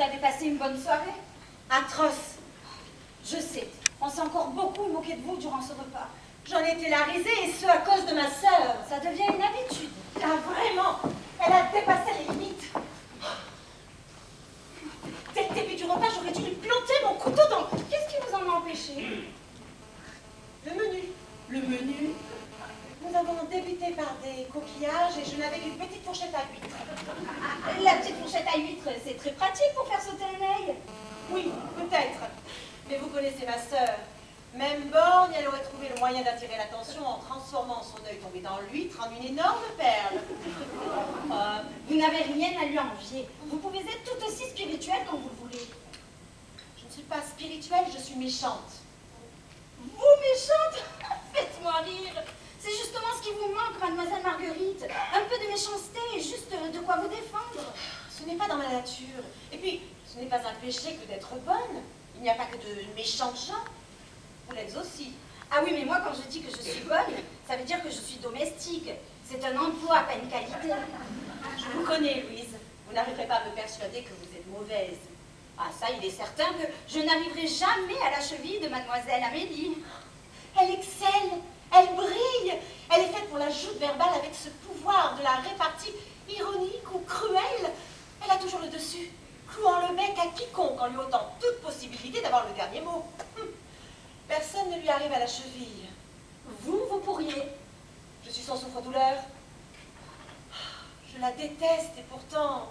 avez passé une bonne soirée? Atroce. Je sais, on s'est encore beaucoup moqué de vous durant ce repas. J'en ai été la risée, et ce à cause de ma sœur. Ça devient une habitude. Ah, vraiment, elle a dépassé les limites. Dès le début du repas, j'aurais dû lui planter mon couteau dans... Qu'est-ce qui vous en a empêché? Le menu. Le menu? Nous avons débuté par des coquillages et je n'avais qu'une petite fourchette à huîtres. La petite fourchette à huîtres, c'est très pratique pour faire sauter un œil. Oui, peut-être. Mais vous connaissez ma sœur. Même borgne, elle aurait trouvé le moyen d'attirer l'attention en transformant son œil tombé dans l'huître en une énorme perle. Vous n'avez rien à lui envier. Vous pouvez être tout aussi spirituelle quand vous le voulez. Je ne suis pas spirituelle, je suis méchante. Vous, méchante? Faites-moi rire. C'est justement ce qui vous manque, mademoiselle Marguerite. Un peu de méchanceté et juste de quoi vous défendre. Ce n'est pas dans ma nature. Et puis, ce n'est pas un péché que d'être bonne. Il n'y a pas que de méchantes gens. Vous l'êtes aussi. Ah oui, mais moi, quand je dis que je suis bonne, ça veut dire que je suis domestique. C'est un emploi, pas une qualité. Je vous connais, Louise. Vous n'arriverez pas à me persuader que vous êtes mauvaise. Ah ça, il est certain que je n'arriverai jamais à la cheville de mademoiselle Amélie. Elle excelle, elle brille. Elle est faite pour la joute verbale avec ce pouvoir de la répartie ironique ou cruelle. Elle a toujours le dessus, clouant le bec à quiconque en lui ôtant toute possibilité d'avoir le dernier mot. Personne ne lui arrive à la cheville. Vous pourriez. Je suis son souffre-douleur. Je la déteste et pourtant,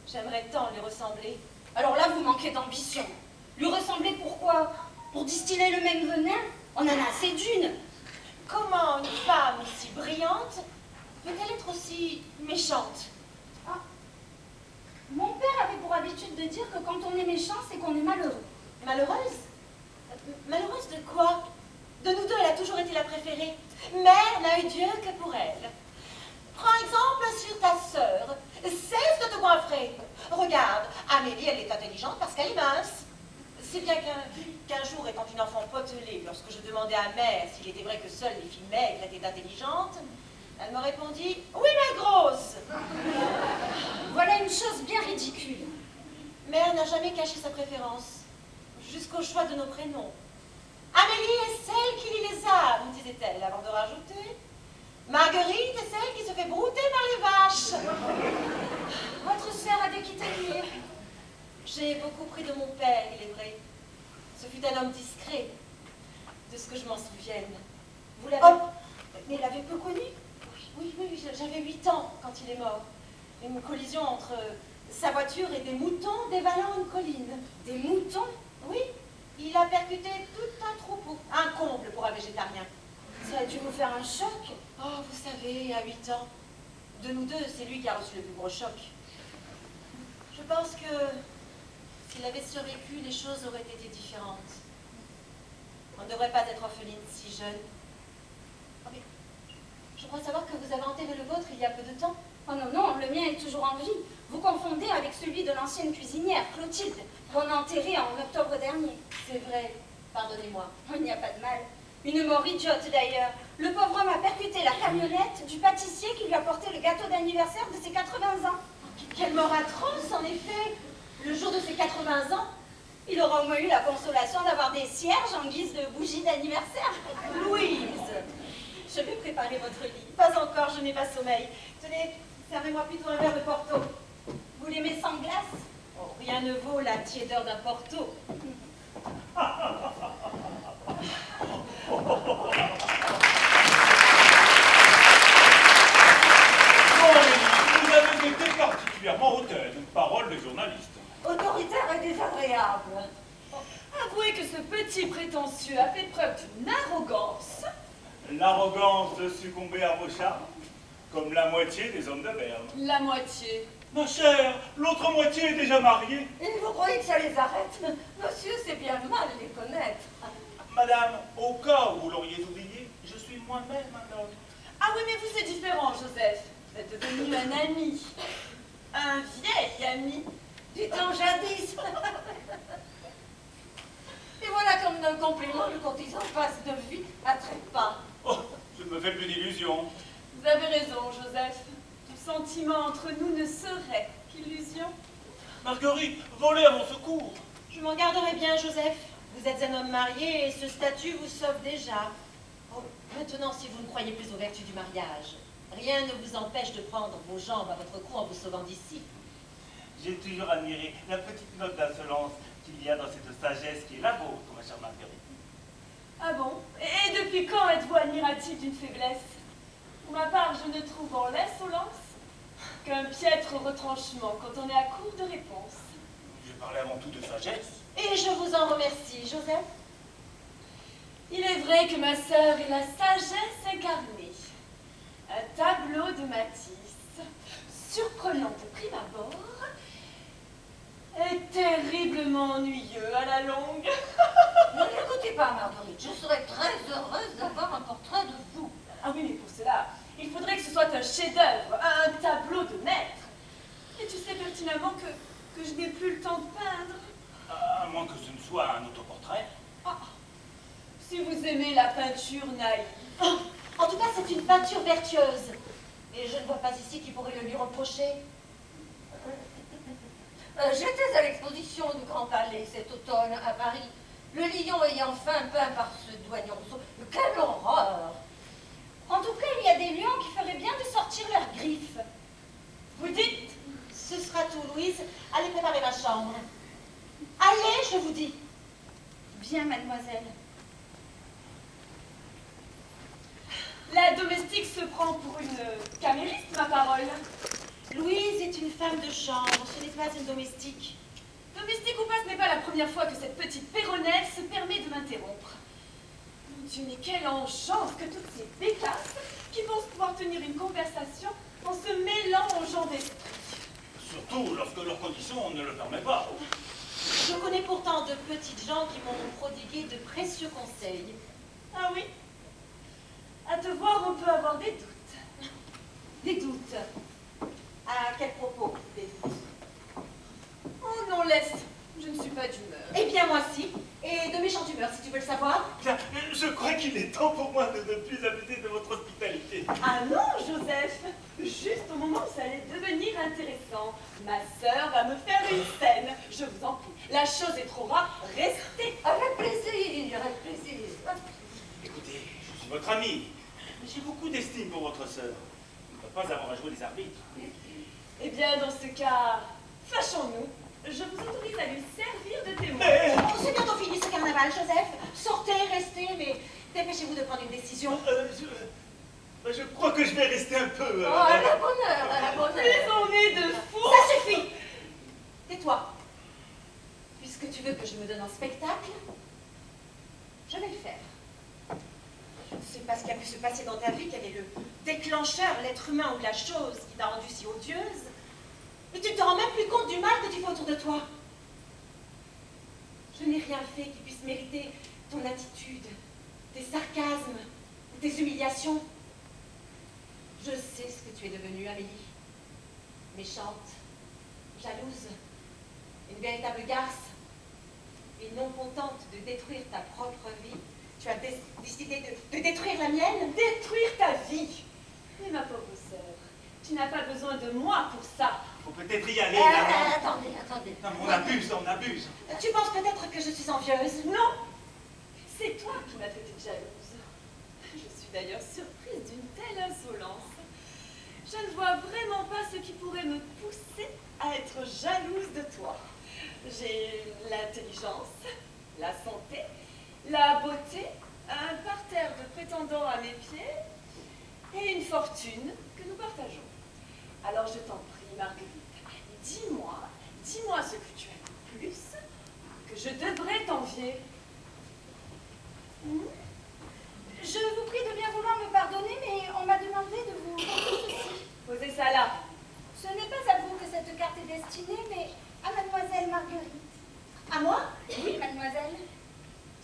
j'aimerais tant lui ressembler. Alors là, vous manquez d'ambition. Lui ressembler pourquoi? Pour distiller le même venin? On en a assez d'une. Comment une femme aussi brillante peut-elle être aussi méchante? Ah. Mon père avait pour habitude de dire que quand on est méchant, c'est qu'on est malheureux. Malheureuse? Malheureuse de quoi? De nous deux, elle a toujours été la préférée. Mère n'a eu Dieu que pour elle. Prends exemple sur ta sœur. Cesse de te goinfrer. Regarde, Amélie, elle est intelligente parce qu'elle est mince. C'est bien qu'un jour, étant une enfant potelée, lorsque je demandais à mère s'il était vrai que seules les filles maigres étaient intelligentes, elle me répondit « Oui, ma grosse !» Voilà une chose bien ridicule. Mère n'a jamais caché sa préférence, jusqu'au choix de nos prénoms. Amélie est celle qui lit les âmes, disait-elle, avant de rajouter. Marguerite est celle qui se fait brouter par les vaches. Votre sœur a dû quitter le lit. J'ai beaucoup pris de mon père, il est vrai. Ce fut un homme discret, de ce que je m'en souvienne. Vous l'avez... Oh, mais l'avez peu connu? Oui, j'avais 8 ans quand il est mort. Une collision entre sa voiture et des moutons dévalant une colline. Des moutons? Oui, il a percuté tout un troupeau. Un comble pour un végétarien. Ça a dû vous faire un choc? Oh, vous savez, à 8 ans, de nous deux, c'est lui qui a reçu le plus gros choc. Je pense que s'il avait survécu, les choses auraient été différentes. On ne devrait pas être orpheline si jeune. Oh, mais je crois savoir que vous avez enterré le vôtre il y a peu de temps. Oh non, non, le mien est toujours en vie. Vous confondez avec celui de l'ancienne cuisinière, Clotilde, qu'on a enterré en octobre dernier. C'est vrai, pardonnez-moi. Il n'y a pas de mal. Une mort idiote d'ailleurs. Le pauvre homme a percuté la camionnette du pâtissier qui lui a porté le gâteau d'anniversaire de ses 80 ans. Quelle mort atroce, en effet. Le jour de ses 80 ans, il aura au moins eu la consolation d'avoir des cierges en guise de bougie d'anniversaire. Louise, je vais préparer votre lit. Pas encore, je n'ai pas sommeil. Tenez, servez-moi plutôt un verre de Porto. Vous l'aimez sans glace? Oh, rien ne vaut la tiédeur d'un Porto. Vous avez été particulièrement hautaine, parole des journalistes. Autoritaire et désagréable. Avouez que ce petit prétentieux a fait preuve d'une arrogance. L'arrogance de succomber à vos charmes, comme la moitié des hommes de Berne. La moitié. Ma chère, l'autre moitié est déjà mariée. Et vous croyez que ça les arrête? Monsieur, c'est bien mal les connaître. Madame, au cas où vous l'auriez oublié, je suis moi-même un homme. Ah oui, mais vous, c'est différent, Joseph. Vous êtes devenu un ami. Un vieil ami. Du temps jadis. Et voilà comme d'un compliment, le courtisan passe de vie à trépas. Oh, je ne me fais plus d'illusions. Vous avez raison, Joseph. Tout sentiment entre nous ne serait qu'illusion. Marguerite, volez à mon secours. Je m'en garderai bien, Joseph. Vous êtes un homme marié et ce statut vous sauve déjà. Oh, maintenant, si vous ne croyez plus aux vertus du mariage, rien ne vous empêche de prendre vos jambes à votre cou en vous sauvant d'ici. J'ai toujours admiré la petite note d'insolence qu'il y a dans cette sagesse qui est la vôtre, ma chère Marguerite. Ah bon? Et depuis quand êtes-vous admiratif d'une faiblesse? Pour ma part, je ne trouve en l'insolence qu'un piètre retranchement quand on est à court de réponses. Je parlais avant tout de sagesse. Et je vous en remercie, Joseph. Il est vrai que ma sœur est la sagesse incarnée. Un tableau de Matisse, surprenant de prime abord, et terriblement ennuyeux à la longue. Ne l'écoutez pas, Marguerite. Je serais très heureuse d'avoir un portrait de vous. Ah oui, mais pour cela, il faudrait que ce soit un chef-d'œuvre, un tableau de maître. Et tu sais pertinemment que je n'ai plus le temps de peindre. À moins que ce ne soit un autoportrait. Ah, si vous aimez la peinture naïve. Oh, en tout cas, c'est une peinture vertueuse. Et je ne vois pas ici qui pourrait le lui reprocher. J'étais à l'exposition du Grand Palais cet automne à Paris. Le lion ayant fin peint par ce douanier-rousseau. Quelle horreur! En tout cas, il y a des lions qui feraient bien de sortir leurs griffes. Vous dites? Ce sera tout, Louise. Allez préparer ma chambre. Allez, je vous dis. Bien, mademoiselle. La domestique se prend pour une camériste, ma parole. Louise est une femme de chambre, ce n'est pas une domestique. Domestique ou pas, ce n'est pas la première fois que cette petite péronnelle se permet de m'interrompre. Mon Dieu, mais quelle enchance que toutes ces bécasses qui pensent pouvoir tenir une conversation en se mêlant aux gens d'esprit. Surtout lorsque leurs conditions ne le permettent pas. Je connais pourtant de petites gens qui m'ont prodigué de précieux conseils. Ah oui? À te voir, on peut avoir des doutes. Des doutes. À quel propos, des doutes? Oh non, laisse. Je ne suis pas d'humeur. Eh bien, moi si. Et de méchante humeur, si tu veux le savoir. Bien, je crois qu'il est temps pour moi de ne plus abuser de votre hospitalité. Ah non, Joseph. Juste au moment où ça allait devenir intéressant. Ma sœur va me faire une scène. Je vous en prie. La chose est trop rare. Restez. Avec plaisir, avec plaisir. Écoutez, je suis votre ami, mais j'ai beaucoup d'estime pour votre sœur. On ne peut pas avoir à jouer les arbitres. Eh bien, dans ce cas, fâchons-nous. Je vous autorise à lui servir de témoin. Oh, c'est bientôt fini ce carnaval, Joseph. Sortez, restez, mais dépêchez-vous de prendre une décision. Je crois que je vais rester un peu... Oh, à la bonne heure, à la bonne Mais heure. on est de fous. Ça suffit. Tais-toi. Puisque tu veux que je me donne en spectacle, je vais le faire. Je ne sais pas ce qui a pu se passer dans ta vie, quel est le déclencheur, l'être humain ou la chose qui t'a rendue si odieuse. Mais tu ne te rends même plus compte du mal que tu fais autour de toi. Je n'ai rien fait qui puisse mériter ton attitude, tes sarcasmes ou tes humiliations. Je sais ce que tu es devenue, Amélie. Méchante, jalouse, une véritable garce. Et non contente de détruire ta propre vie, tu as décidé de détruire la mienne. Détruire ta vie. Mais ma pauvre sœur, tu n'as pas besoin de moi pour ça. Faut peut-être y aller, là. Attendez, attendez. Non, mais on abuse, on abuse. Tu penses peut-être que je suis envieuse? Non, c'est toi qui m'as traité de jalouse. Je suis d'ailleurs surprise d'une telle insolence. Je ne vois vraiment pas ce qui pourrait me pousser à être jalouse de toi. J'ai l'intelligence, la santé, la beauté, un parterre de prétendants à mes pieds et une fortune que nous partageons. Alors je t'en prie, Marguerite, dis-moi ce que tu as de plus que je devrais t'envier. Je vous prie de bien vouloir me pardonner, mais on m'a demandé de vous porter ceci. Posez ça là. Ce n'est pas à vous que cette carte est destinée, mais à mademoiselle Marguerite. À moi? Oui, mademoiselle.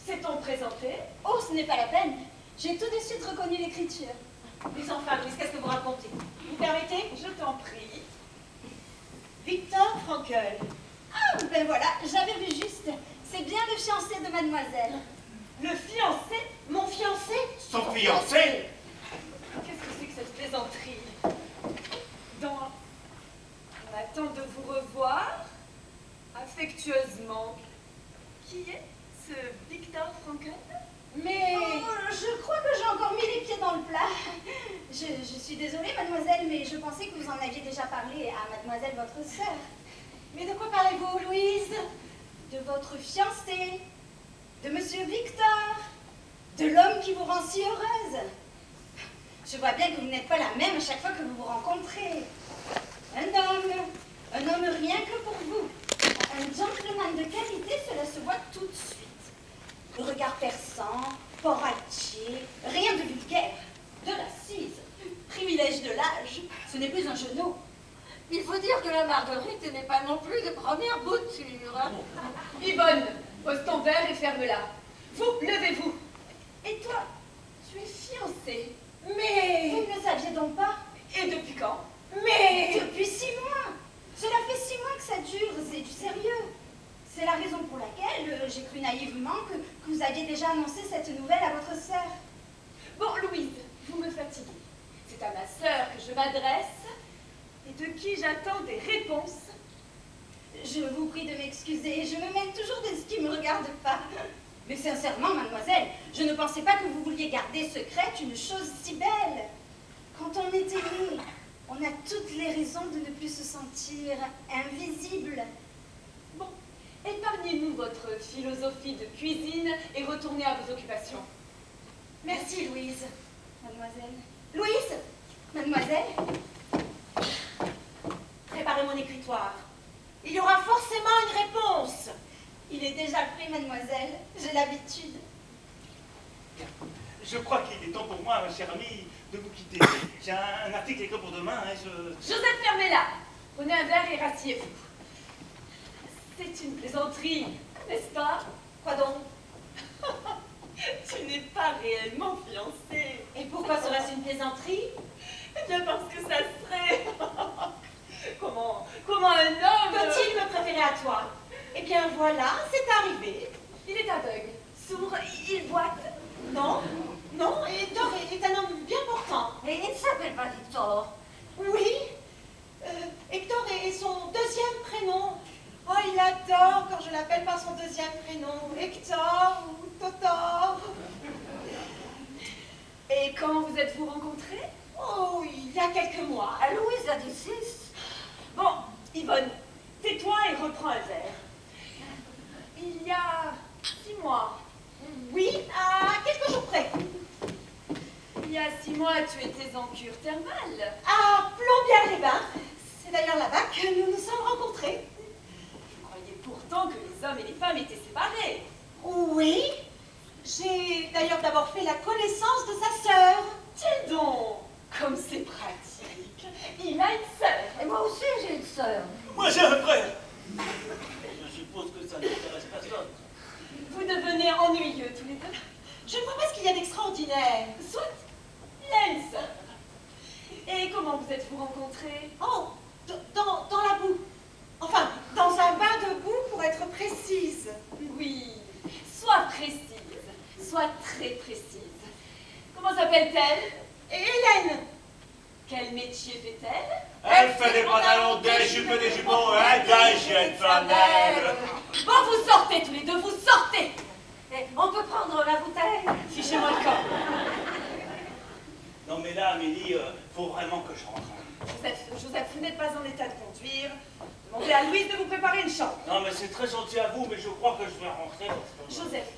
S'est-on présenté? Oh, ce n'est pas la peine. J'ai tout de suite reconnu l'écriture. Mais enfin, Louise, qu'est-ce que vous racontez? Vous permettez? Je t'en prie. Victor Frankel. Ah, ben voilà, j'avais vu juste. C'est bien le fiancé de mademoiselle. Le fiancé? Mon fiancé? Son fiancé? Qu'est-ce que c'est que cette plaisanterie? Dans l'attente de vous revoir, pensais que vous en aviez déjà parlé à mademoiselle votre sœur. Mais de quoi parlez-vous, Louise? De votre fiancé, de monsieur Victor, de l'homme qui vous rend si heureuse. Je vois bien que vous n'êtes pas la même à chaque fois que vous vous rencontrez. Un homme rien que pour vous. Un gentleman de qualité, cela se voit tout de suite. Le regard perçant, port entier, rien de vulgaire, de l'assise, privilège de l'âge, ce n'est plus un genou. Il faut dire que la Marguerite n'est pas non plus de première bouture. Yvonne, pose ton verre et ferme-la. Vous, levez-vous. Et toi, Tu es fiancée. Mais... vous ne le saviez donc pas? Et depuis quand? Mais... Depuis 6 mois. Cela fait 6 mois que ça dure, c'est du sérieux. C'est la raison pour laquelle j'ai cru naïvement que vous aviez déjà annoncé cette nouvelle à votre sœur. Bon, Louise, vous me fatiguez. C'est à ma sœur que je m'adresse et de qui j'attends des réponses. Je vous prie de m'excuser, je me mêle toujours de ce qui ne me regarde pas. Mais sincèrement, mademoiselle, je ne pensais pas que vous vouliez garder secrète une chose si belle. Quand on est aimé, on a toutes les raisons de ne plus se sentir invisible. Bon, épargnez-nous votre philosophie de cuisine et retournez à vos occupations. Merci, Louise. Mademoiselle. Louise, mademoiselle. Préparez mon écritoire. Il y aura forcément une réponse. Il est déjà pris, mademoiselle. J'ai l'habitude. Je crois qu'il est temps pour moi, ma chère amie, de vous quitter. J'ai un article écrit pour demain, hein, Joseph, fermez-la. Prenez un verre et rassiez-vous. C'est une plaisanterie, n'est-ce pas? Quoi donc? Tu n'es pas réellement fiancée. Et pourquoi serait-ce une plaisanterie? Eh bien parce que ça serait... Comment un homme... Peut-il me préférer à toi? Eh bien voilà, c'est arrivé. Il est aveugle, sourd, il boite. Non, non, Hector est un homme bien portant. Et il ne s'appelle pas Victor. Oui, Hector est son deuxième prénom. Oh, il adore quand je l'appelle par son deuxième prénom. Hector ou Totor. Et quand vous êtes-vous rencontrés? Oh, il y a quelques mois. À Louise a dit 6. Bon, Yvonne, tais-toi et reprends un verre. Il y a 6 mois. Oui, à quelques jours près. Il y a 6 mois, tu étais en cure thermale. À Plombières-les-Bains. C'est d'ailleurs là-bas que nous nous sommes rencontrés. Je croyais pourtant que les hommes et les femmes étaient séparés. Oui, j'ai d'ailleurs d'abord fait la connaissance de sa sœur. Tiens donc, comme c'est pratique. Il a une sœur. Et moi aussi, j'ai une sœur. Moi, j'ai un frère. Je suppose que ça n'intéresse personne. Vous devenez ennuyeux tous les deux. Je ne vois pas ce qu'il y a d'extraordinaire. Soit, il a une sœur. Et comment vous êtes-vous rencontrés? Oh, dans la boue. Enfin, dans un bain de boue pour être précise. Oui, sois précise, sois très précise. Comment s'appelle-t-elle? Et Hélène. Quel métier fait-elle? Elle fait des pantalons, des jupes, des jupons, et des chiens de flanelle. Bon, vous sortez tous les deux, vous sortez! Et on peut prendre la bouteille? Fichez-moi le camp. Non mais là, Amélie, faut vraiment que je rentre. Joseph, vous n'êtes pas en état de conduire. Demandez à Louise de vous préparer une chambre. Non mais c'est très gentil à vous, mais je crois que je vais rentrer. Joseph,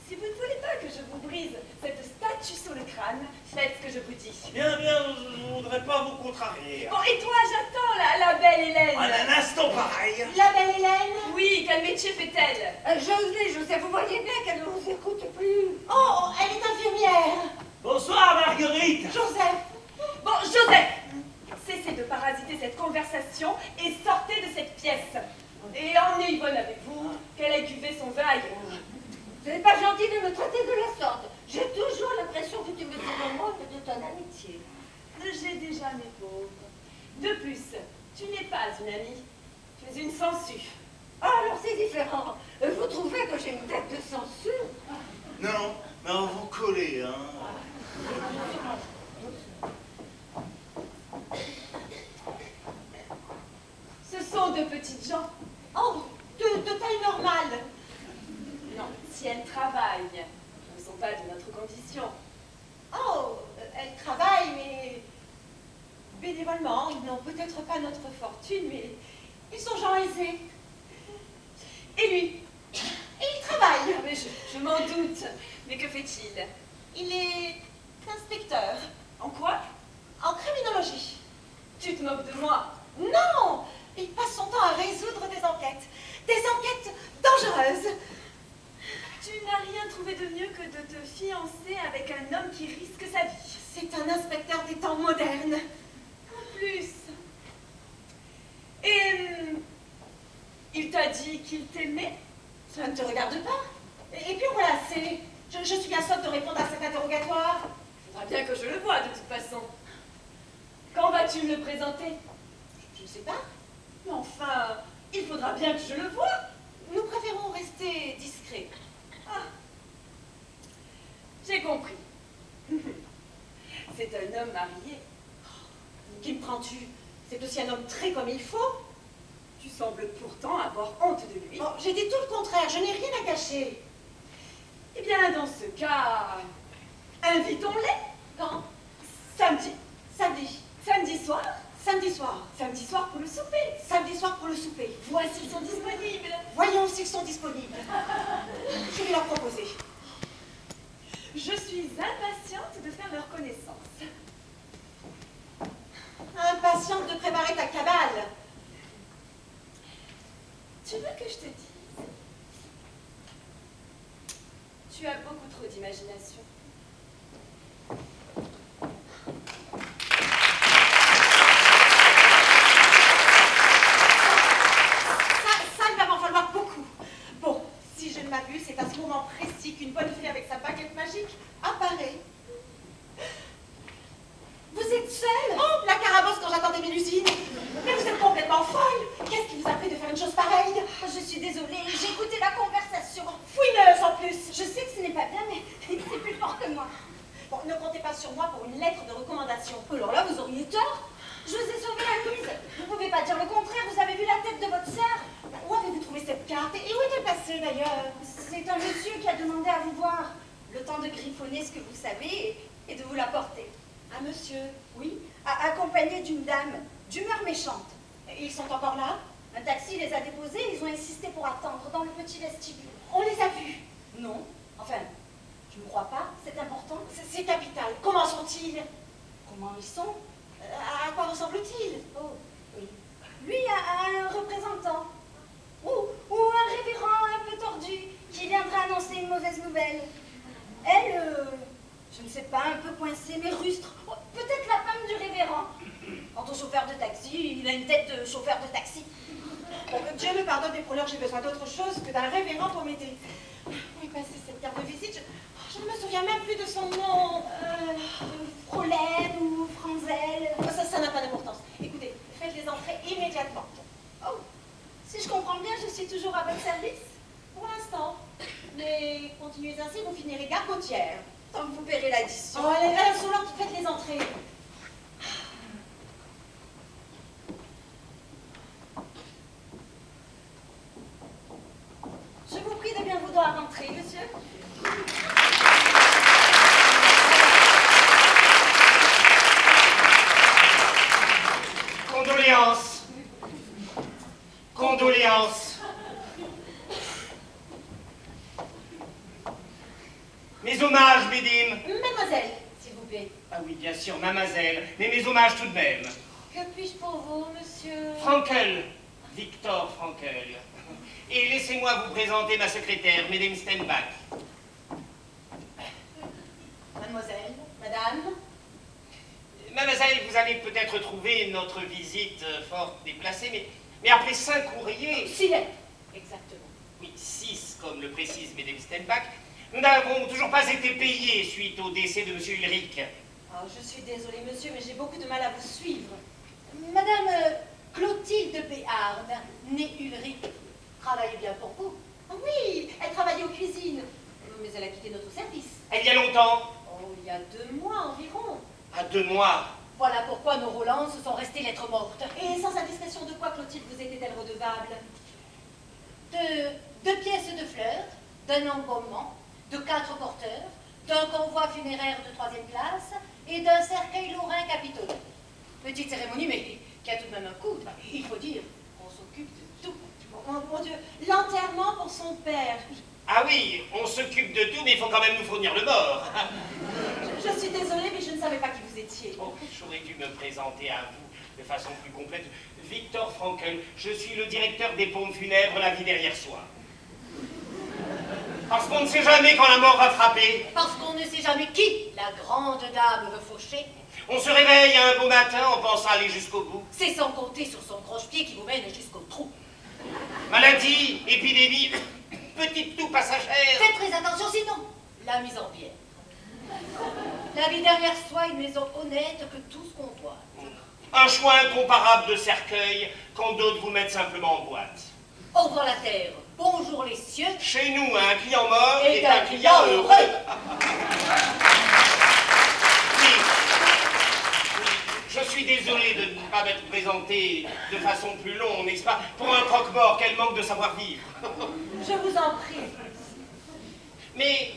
si vous ne voulez pas que je vous brise cette statue sur le crâne, faites ce que je vous dis. Bien, je ne voudrais pas vous contrarier. Bon, et toi, j'attends la belle Hélène. En un instant pareil. La belle Hélène. Oui, quel métier fait-elle? Joseph, vous voyez bien qu'elle ne vous écoute plus. Oh, elle est infirmière. Bonsoir Marguerite. Joseph. Bon, Joseph, cessez de parasiter cette conversation et sortez de cette pièce. Et emmenez Yvonne avec vous, qu'elle ait cuvé son vaille. Ce n'est pas gentil de me traiter de la sorte. J'ai toujours l'impression que tu me demandes de ton amitié. J'ai déjà mes pauvres. De plus, tu n'es pas une amie, tu es une sangsue. Ah, alors c'est différent. Vous trouvez que j'ai une tête de censure? Non, mais on vous collez, hein. Ce sont deux petites gens. Oh, de taille normale. Non, si elles travaillent, elles ne sont pas de notre condition. Oh, elle travaille, mais bénévolement. bénévolement. Ils n'ont peut-être pas notre fortune, mais ils sont gens aisés. Et lui? Et il travaille. Ah, mais je m'en doute. Mais que fait-il? Il est inspecteur En quoi? en criminologie. Tu te moques de moi? Non! Il passe son temps à résoudre des enquêtes dangereuses. Tu n'as rien trouvé de mieux que de te fiancer avec un homme qui risque sa vie. C'est un inspecteur des temps modernes. En plus. Et il t'a dit qu'il t'aimait? Ça ne te regarde pas. Et puis voilà, je suis bien sotte de répondre à cet interrogatoire. Il faudra bien que je le voie de toute façon. Quand vas-tu me le présenter? Je ne sais pas. Mais enfin, il faudra bien que je le voie. Nous préférons rester discrets. Ah, j'ai compris. C'est un homme marié. Qui me prends-tu? C'est aussi un homme très comme il faut. Tu sembles pourtant avoir honte de lui. Oh, j'ai dit tout le contraire, je n'ai rien à cacher. Eh bien, dans ce cas, invitons-les. Quand? Samedi. Samedi. Samedi soir. Samedi soir. Samedi soir pour le souper. Samedi soir pour le souper. Vois s'ils sont disponibles. Voyons s'ils sont disponibles. Je vais leur proposer. Je suis impatiente de faire leur connaissance. Impatiente de préparer ta cabale. Tu veux que je te dise? Tu as beaucoup trop d'imagination. Ça, il va m'en falloir beaucoup. Bon, si je ne m'abuse, c'est à ce moment précis qu'une bonne fée avec sa baguette magique apparaît. Vous êtes seule? Oh, la carabosse quand j'attendais Mélusine. Mais vous êtes complètement folle. Qu'est-ce qui vous a pris de faire une chose pareille? Je suis désolée, j'ai écouté la conversation. Fouineuse en plus. Je sais que ce n'est pas bien, mais c'est plus fort que moi. Bon, ne comptez pas sur moi pour une lettre de recommandation. Alors là, vous auriez tort. Je vous ai sauvé la mise. Vous ne pouvez pas dire le contraire, vous avez vu la tête de votre sœur. Où avez-vous trouvé cette carte? Et où est-elle passée d'ailleurs? C'est un monsieur qui a demandé à vous voir. Le temps de griffonner ce que vous savez et de vous l'apporter. Un monsieur? Oui, accompagné d'une dame, d'humeur méchante. Et ils sont encore là? Un taxi les a déposés et ils ont insisté pour attendre dans le petit vestibule. On les a vus? Non, enfin, je ne crois pas, c'est important. C'est capital. Comment sont-ils? Comment ils sont? À quoi ressemblent-ils? Oh, oui. Lui a un représentant. Ou un révérend un peu tordu qui viendra annoncer une mauvaise nouvelle. Elle, je ne sais pas, un peu coincée, mais rustre. Oh, peut-être la femme du révérend. Quant au chauffeur de taxi, il a une tête de chauffeur de taxi. Bon, Dieu me pardonne, mais pour l'heure, j'ai besoin d'autre chose que d'un révérend pour m'aider. Où est passée cette carte de visite? Je ne me souviens même plus de son nom. Frolaine ou Franzel. Oh, ça n'a pas d'importance. Écoutez, faites-les entrer immédiatement. Oh, si je comprends bien, je suis toujours à votre service. Pour l'instant. Mais continuez ainsi, vous finirez gargotière. Tant que vous paierez l'addition. Oh, allez, insolente, faites-les entrer. Je vous prie de bien vouloir rentrer, monsieur. Condoléances. Condoléances. Mes hommages, mesdames. Mademoiselle, s'il vous plaît. Ah oui, bien sûr, mademoiselle, mais mes hommages tout de même. Que puis-je pour vous, monsieur? Frankel, Victor Frankel. Et laissez-moi vous présenter ma secrétaire, Mesdames Stenbach. Mademoiselle, madame. Mademoiselle, vous allez peut-être trouver notre visite fort déplacée, mais après 5 courriers... 6 lettres, exactement. Oui, 6, comme le précise Mesdames Stenbach, nous n'avons toujours pas été payés suite au décès de M. Ulrich. Oh, je suis désolée, monsieur, mais j'ai beaucoup de mal à vous suivre. Madame Clotilde Béarn, née Ulrich, travaille bien pour vous. Ah oui, elle travaillait aux cuisines, mais elle a quitté notre service. Il y a longtemps, Oh, il y a 2 mois environ. à 2 mois. Voilà pourquoi nos Rolands sont restés lettres mortes. Et sans indiscrétion de quoi, Clotilde, vous était-elle redevable? De 2 pièces de fleurs, d'un embaumement, de 4 porteurs, d'un convoi funéraire de 3e classe et d'un cercueil lorrain capitolé. Petite cérémonie, mais qui a tout de même un coût. Il faut dire, on s'occupe de tout. Mon Dieu, l'enterrement pour son père. Ah oui, on s'occupe de tout, mais il faut quand même nous fournir le mort. Je suis désolée, mais je ne savais pas qui vous étiez. Oh, j'aurais dû me présenter à vous de façon plus complète. Victor Frankel, je suis le directeur des pompes funèbres la vie derrière soi. Parce qu'on ne sait jamais quand la mort va frapper. Parce qu'on ne sait jamais qui la grande dame veut faucher. On se réveille un beau matin en pensant aller jusqu'au bout. C'est sans compter sur son croche-pied qui vous mène jusqu'au trou. Maladie, épidémie, petite toux passagère. Faites très attention, sinon, la mise en bière. La vie derrière soi, une maison honnête que tout ce qu'on doit. Un choix incomparable de cercueil quand d'autres vous mettent simplement en boîte. Au revoir la terre, bonjour les cieux. Chez nous, un client mort Et est un un client client heureux. Oui. Je suis désolé de ne pas m'être présenté de façon plus longue, n'est-ce pas? Pour un croque-mort, quel manque de savoir-vivre. Je vous en prie. Mais,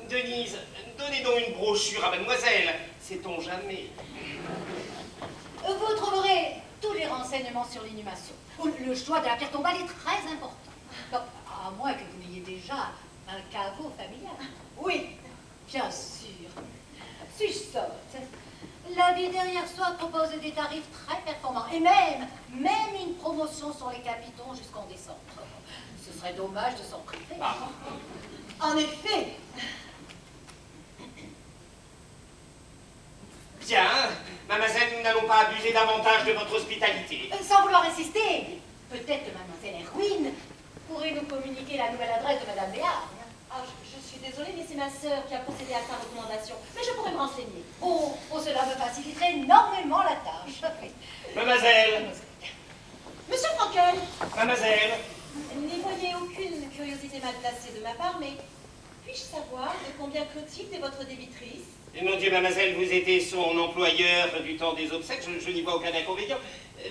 Denise, donnez donc une brochure à mademoiselle, sait-on jamais. Vous trouverez tous les renseignements sur l'inhumation. Le choix de la pierre tombale est très important. Donc, à moins que vous n'ayez déjà un caveau familial. Oui. Bien sûr. Suis-je sotte? La vie derrière soi propose des tarifs très performants et même une promotion sur les capitons jusqu'en décembre. Ce serait dommage de s'en priver. Ah. En effet. Bien, mademoiselle, nous n'allons pas abuser davantage de votre hospitalité. Sans vouloir insister, peut-être que mademoiselle Erwin pourrait nous communiquer la nouvelle adresse de madame Béard. Ah, je suis désolée, mais c'est ma sœur qui a procédé à sa recommandation. Mais je pourrais me renseigner. Oh, cela me faciliterait énormément la tâche. Mademoiselle, Monsieur Frankel, mademoiselle, n'y voyez aucune curiosité mal placée de ma part, mais puis-je savoir de combien Clotilde est votre débitrice? Et mon Dieu, mademoiselle, vous étiez son employeur du temps des obsèques, je n'y vois aucun inconvénient.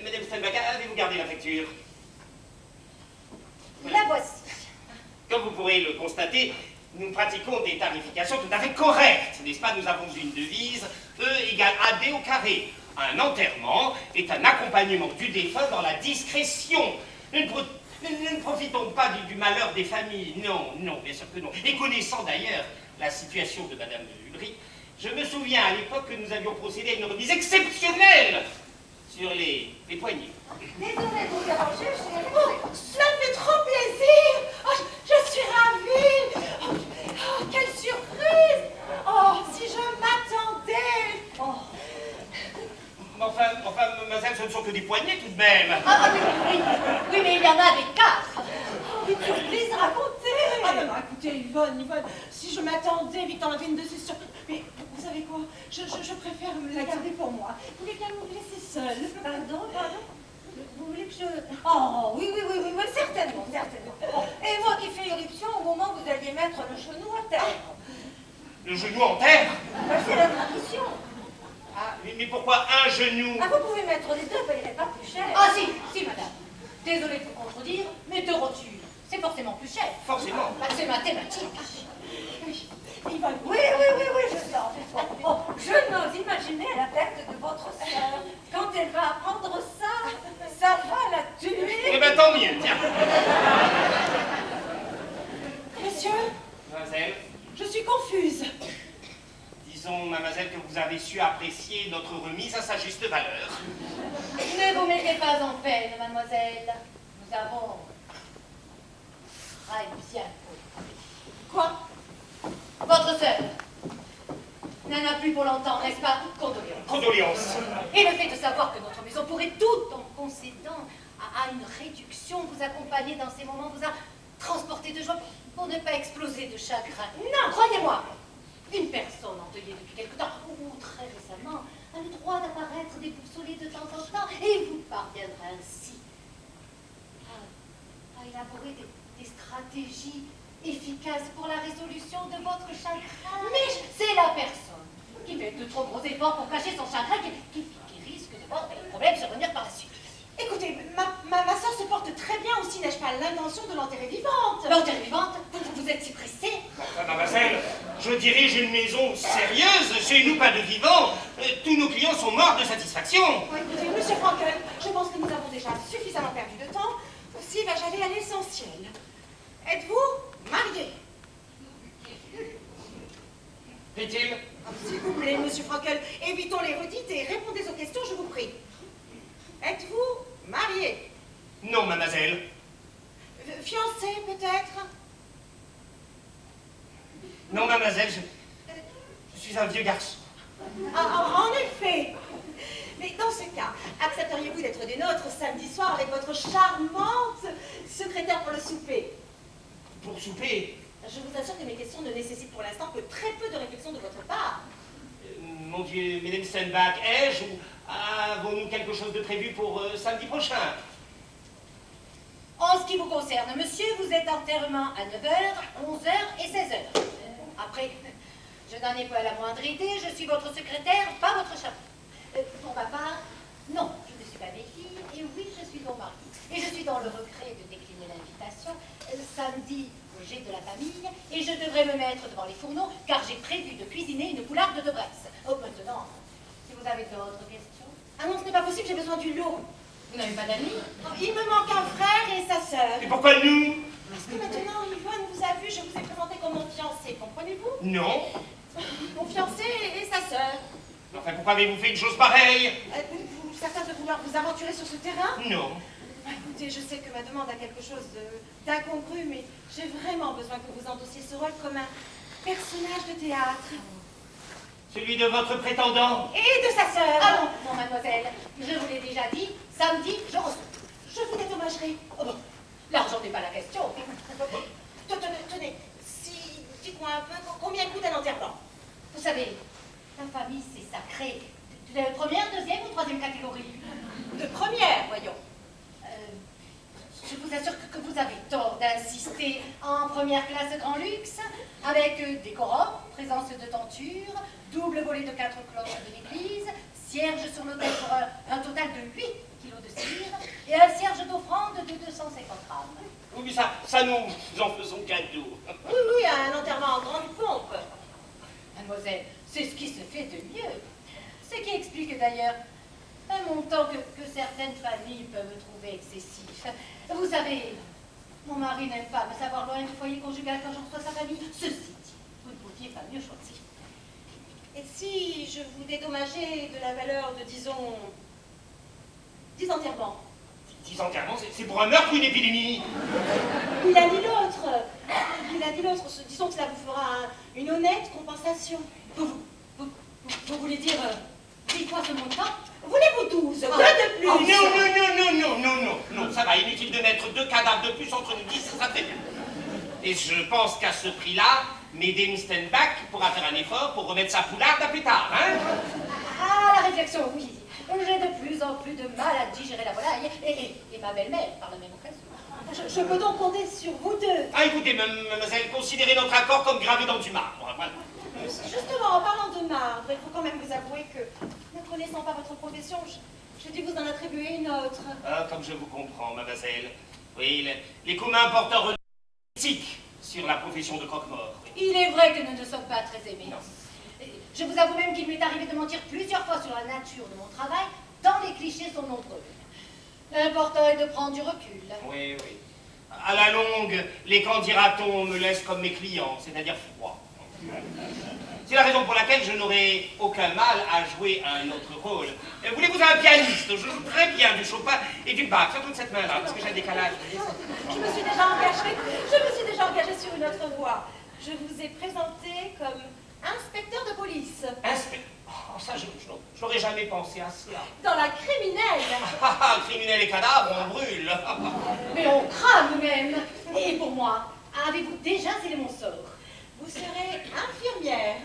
Madame Steinbach, avez-vous gardé la facture? La voici. Comme vous pourrez le constater, nous pratiquons des tarifications tout à fait correctes, n'est-ce pas? Nous avons une devise, E égale AD au carré. Un enterrement est un accompagnement du défunt dans la discrétion. Nous ne profitons pas du malheur des familles, non, bien sûr que non. Et connaissant d'ailleurs la situation de madame Ulrich, je me souviens à l'époque que nous avions procédé à une remise exceptionnelle sur les poignées. Désolée de vous déranger, Oh, cela me fait trop plaisir. Oh, je suis ravie. Oh, quelle surprise. Oh, si je m'attendais. Oh. Enfin, mademoiselle, ce ne sont que des poignées tout de même. Oui, mais il y en a des 4. Oh, une surprise racontée. Ah non, écoutez, Yvonne, si je m'attendais, Victor avait une de ces surprises. Mais vous savez quoi, je préfère me la garder pour moi. Vous voulez bien me laisser seule? Pardon? Vous voulez que je... Oh, oui, certainement. Et moi qui fais éruption au moment où vous alliez mettre le genou à terre. Le genou en terre? C'est la tradition. Ah, mais pourquoi un genou? Ah, vous pouvez mettre les deux, vous payerez pas plus cher. Ah si, madame. Désolée de vous contredire, mais 2 rotules, c'est forcément plus cher. Forcément. Bah, c'est mathématique. Yvonne. Oui, je sais. Oh, je n'ose imaginer la tête de votre sœur. Quand elle va apprendre ça va la tuer. Eh bien, tant mieux, tiens. Monsieur, Mademoiselle, je suis confuse. disons, mademoiselle, que vous avez su apprécier notre remise à sa juste valeur. Ne vous mettez pas en peine, mademoiselle. Nous avons très bien compris. Quoi? Votre sœur n'en a plus pour longtemps, n'est-ce pas? Condoléances. Condoléances. Et le fait de savoir que notre maison pourrait, tout en concédant à une réduction, vous accompagner dans ces moments, vous a transporté de joie pour ne pas exploser de chagrin. Non, croyez-moi, une personne endeuillée depuis quelque temps, ou très récemment, a le droit d'apparaître déboussolée de temps en temps, et vous parviendrez ainsi à élaborer des stratégies efficaces pour la résolution de votre chagrin. Mais c'est la personne qui fait de trop gros efforts pour cacher son chagrin qui risque de voir des problèmes survenir par la suite. Écoutez, ma soeur se porte très bien aussi, n'ai-je pas l'intention de l'enterrer vivante? L'enterrer vivante? Vous êtes si pressée? Enfin, mademoiselle, je dirige une maison sérieuse, chez nous pas de vivants. Tous nos clients sont morts de satisfaction. Bon, écoutez, monsieur Frankel, je pense que nous avons déjà suffisamment perdu de temps. Aussi vais-je aller à l'essentiel. Êtes-vous marié? Fait-il? S'il vous plaît, monsieur Frankel, évitons les redites et répondez aux questions, je vous prie. Êtes-vous marié? Non, mademoiselle. Fiancé, peut-être? Non, mademoiselle, je suis un vieux garçon. En effet. Mais dans ce cas, accepteriez-vous d'être des nôtres samedi soir avec votre charmante secrétaire pour le souper? Pour souper? Je vous assure que mes questions ne nécessitent pour l'instant que très peu de réflexion de votre part. Mon Dieu, Mesdames Stenbach, ai-je ou avons-nous quelque chose de prévu pour samedi prochain? En ce qui vous concerne, monsieur, vous êtes enterrement à 9h, 11h et 16h. Après, je n'en ai pas la moindre idée, je suis votre secrétaire, pas votre chapeau. Pour ma part, non, je ne suis pas Betty, et oui, je suis ton mari. Et je suis dans le regret de décliner l'invitation. Samedi, j'ai de la famille, et je devrais me mettre devant les fourneaux, car j'ai prévu de cuisiner une poularde de Bresse. Oh, maintenant, si vous avez d'autres questions. Ah non, ce n'est pas possible, j'ai besoin du lot. Vous n'avez pas d'amis? Il me manque un frère et sa sœur. Et pourquoi nous? Parce que maintenant, Yvonne vous a vu, je vous ai présenté comme mon fiancé, comprenez-vous? Non. Mon fiancé et sa sœur. Enfin, pourquoi avez-vous fait une chose pareille? Vous certains de vouloir vous aventurer sur ce terrain? Non. Écoutez, je sais que ma demande a quelque chose d'incongru, mais j'ai vraiment besoin que vous endossiez ce rôle comme un personnage de théâtre. Celui de votre prétendant? Et de sa sœur. Ah non, non, mademoiselle, je vous l'ai déjà dit, samedi, je reçois. Je vous dédommagerai. Oh bon, l'argent n'est pas la question. Tenez, dites-moi un peu, combien coûte un enterrement? Vous savez, la famille, c'est sacré. De première, deuxième ou troisième catégorie? De première, voyons. Je vous assure que vous avez tort d'insister en première classe grand luxe, avec décorum, présence de tenture, double volée de 4 cloches de l'église, cierge sur l'autel pour un total de 8 kilos de cire, et un cierge d'offrande de 250 grammes. Oui, ça nous en faisons cadeau. Oui, un enterrement en grande pompe. Mademoiselle, c'est ce qui se fait de mieux. Ce qui explique d'ailleurs un montant que certaines familles peuvent trouver excessif. Vous savez, mon mari n'aime pas me savoir loin du foyer conjugal quand je reçois sa famille. Ceci dit, vous ne pouviez pas mieux choisir. Et si je vous dédommageais de la valeur de, disons, 10 enterrements? 10 enterrements, c'est pour un meurtre ou une épidémie? Ni l'un ni l'autre. Ni l'un ni l'autre. Disons que cela vous fera une honnête compensation. Vous voulez dire 10 fois ce montant? Voulez-vous 12? Quoi de plus? Non, ça va, inutile de mettre 2 cadavres de plus entre nous 10, ça très bien. Et je pense qu'à ce prix-là, Mesdames Stenbach pourra faire un effort pour remettre sa poularde à plus tard, hein? Ah, la réflexion, oui. J'ai de plus en plus de mal à digérer la volaille, et ma belle-mère par la même occasion. Je peux donc compter sur vous deux. Ah, écoutez, mademoiselle, considérez notre accord comme gravé dans du marbre. Voilà. Justement, en parlant de marbre, il faut quand même vous avouer que, ne connaissant pas votre profession, je dû vous en attribuer une autre. Ah, comme je vous comprends, mademoiselle. Oui, les communs porteurs éthiques sur la profession de croque-mort. Il est vrai que nous ne sommes pas très aimés. Non. Je vous avoue même qu'il m'est arrivé de mentir plusieurs fois sur la nature de mon travail, tant les clichés sont nombreux. L'important est de prendre du recul. Oui. À la longue, les candidatons me laissent comme mes clients, c'est-à-dire froid. C'est la raison pour laquelle je n'aurai aucun mal à jouer un autre rôle. Voulez-vous un pianiste? Je joue très bien du Chopin et du Bach, surtout de cette main-là, parce que j'ai un décalage. Je me suis déjà engagée sur une autre voie. Je vous ai présenté comme inspecteur de police. Oh, ça, je n'aurais jamais pensé à cela. Dans la criminelle. Criminels et cadavres, on brûle. Mais on crame même. Et pour moi, avez-vous déjà scellé mon sort? Vous serez infirmière.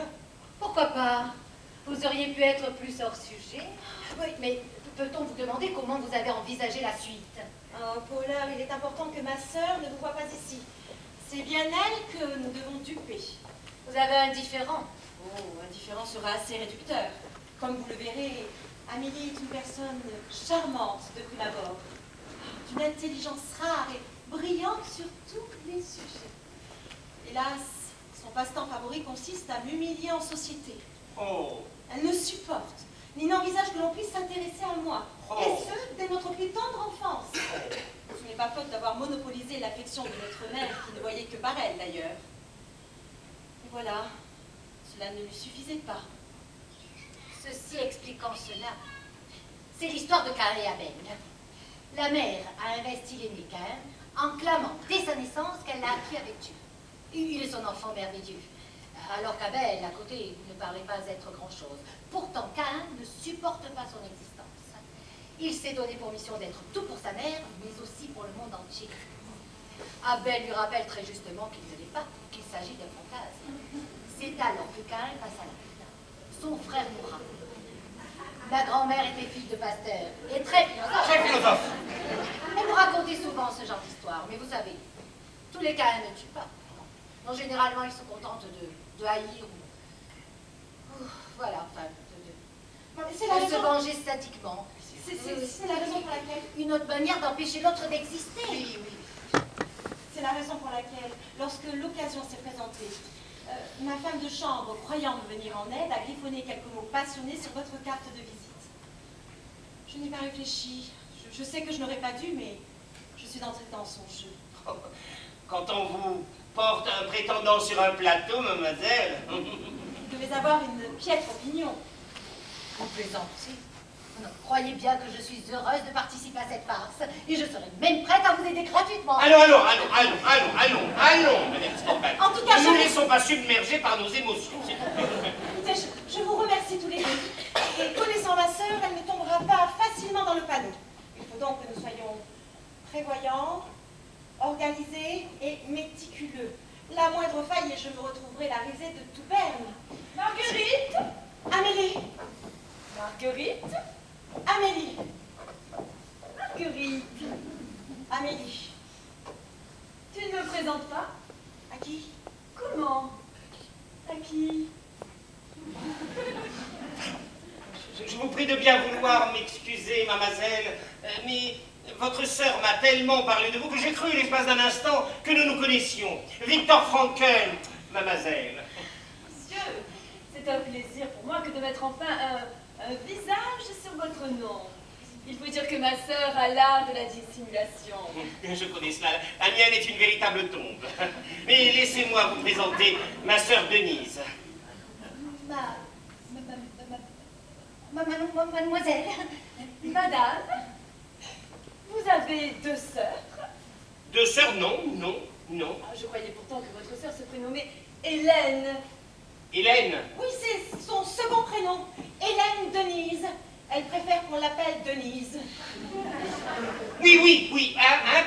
Pourquoi pas? Vous auriez pu être plus hors sujet. Oui, mais peut-on vous demander comment vous avez envisagé la suite? Oh, Paula, il est important que ma sœur ne vous voie pas ici. C'est bien elle que nous devons duper. Vous avez un différent. Oh, un différent sera assez réducteur. Comme vous le verrez, Amélie est une personne charmante de prime abord, d'une intelligence rare et brillante sur tous les sujets. Hélas, son passe-temps favori consiste à m'humilier en société. Oh, Elle ne supporte, ni n'envisage que l'on puisse s'intéresser à moi, et ce, dès notre plus tendre enfance. Ce n'est pas faute d'avoir monopolisé l'affection de notre mère, qui ne voyait que par elle d'ailleurs. Et voilà, cela ne lui suffisait pas. Ceci expliquant cela, c'est l'histoire de Caïn et Abel. La mère a investi l'aîné Caïn en clamant dès sa naissance qu'elle l'a acquis avec Dieu. Il est son enfant merveilleux. Alors qu'Abel, à côté, ne parlait pas être grand-chose. Pourtant, Caïn ne supporte pas son existence. Il s'est donné pour mission d'être tout pour sa mère, mais aussi pour le monde entier. Abel lui rappelle très justement qu'il ne l'est pas, qu'il s'agit d'un fantasme. C'est alors que Caïn passe à l'acte. Son frère mourra. Ma grand-mère était fille de pasteur et très philosophe. très philosophe. Elle nous racontait souvent ce genre d'histoire, mais vous savez, tous les Caïns ne tuent pas. Non, généralement, ils se contentent de haïr ou... Voilà, enfin, de se venger sadiquement. C'est la raison pour laquelle... Une autre manière d'empêcher l'autre d'exister. Oui, oui. C'est la raison pour laquelle, lorsque l'occasion s'est présentée, ma femme de chambre, croyant me venir en aide, a griffonné quelques mots passionnés sur votre carte de visite. Je n'ai pas réfléchi. Je sais que je n'aurais pas dû, mais je suis entrée dans son jeu. Quand on vous porte un prétendant sur un plateau, mademoiselle. Vous devez avoir une piètre opinion. Vous plaisantez. Non, croyez bien que je suis heureuse de participer à cette farce et je serai même prête à vous aider gratuitement. Allons, madame Stolberg. En tout cas, ne nous laissons pas submerger par nos émotions. Écoutez, je vous remercie tous les deux. Et connaissant ma sœur, elle ne tombera pas facilement dans le panneau. Il faut donc que nous soyons prévoyants, organisés et méticuleux. La moindre faille et je me retrouverai la risée de tout Berne. Marguerite Amélie, Marguerite Amélie, Marguerite, Amélie. tu ne me présentes pas? À qui? Comment? À qui? Je vous prie de bien vouloir m'excuser, mademoiselle, mais votre sœur m'a tellement parlé de vous que j'ai cru l'espace d'un instant que nous nous connaissions. Victor Frankel, mademoiselle. Monsieur, c'est un plaisir pour moi que de mettre enfin un visage sur votre nom. Il faut dire que ma sœur a l'art de la dissimulation. Je connais cela. La mienne est une véritable tombe. Mais laissez-moi vous présenter ma sœur Denise. Mademoiselle. Madame, vous avez deux sœurs? Deux sœurs, non. Ah, je croyais pourtant que votre sœur se prénommait Hélène. Hélène. Oui, c'est son second prénom. Hélène Denise. Elle préfère qu'on l'appelle Denise. Oui.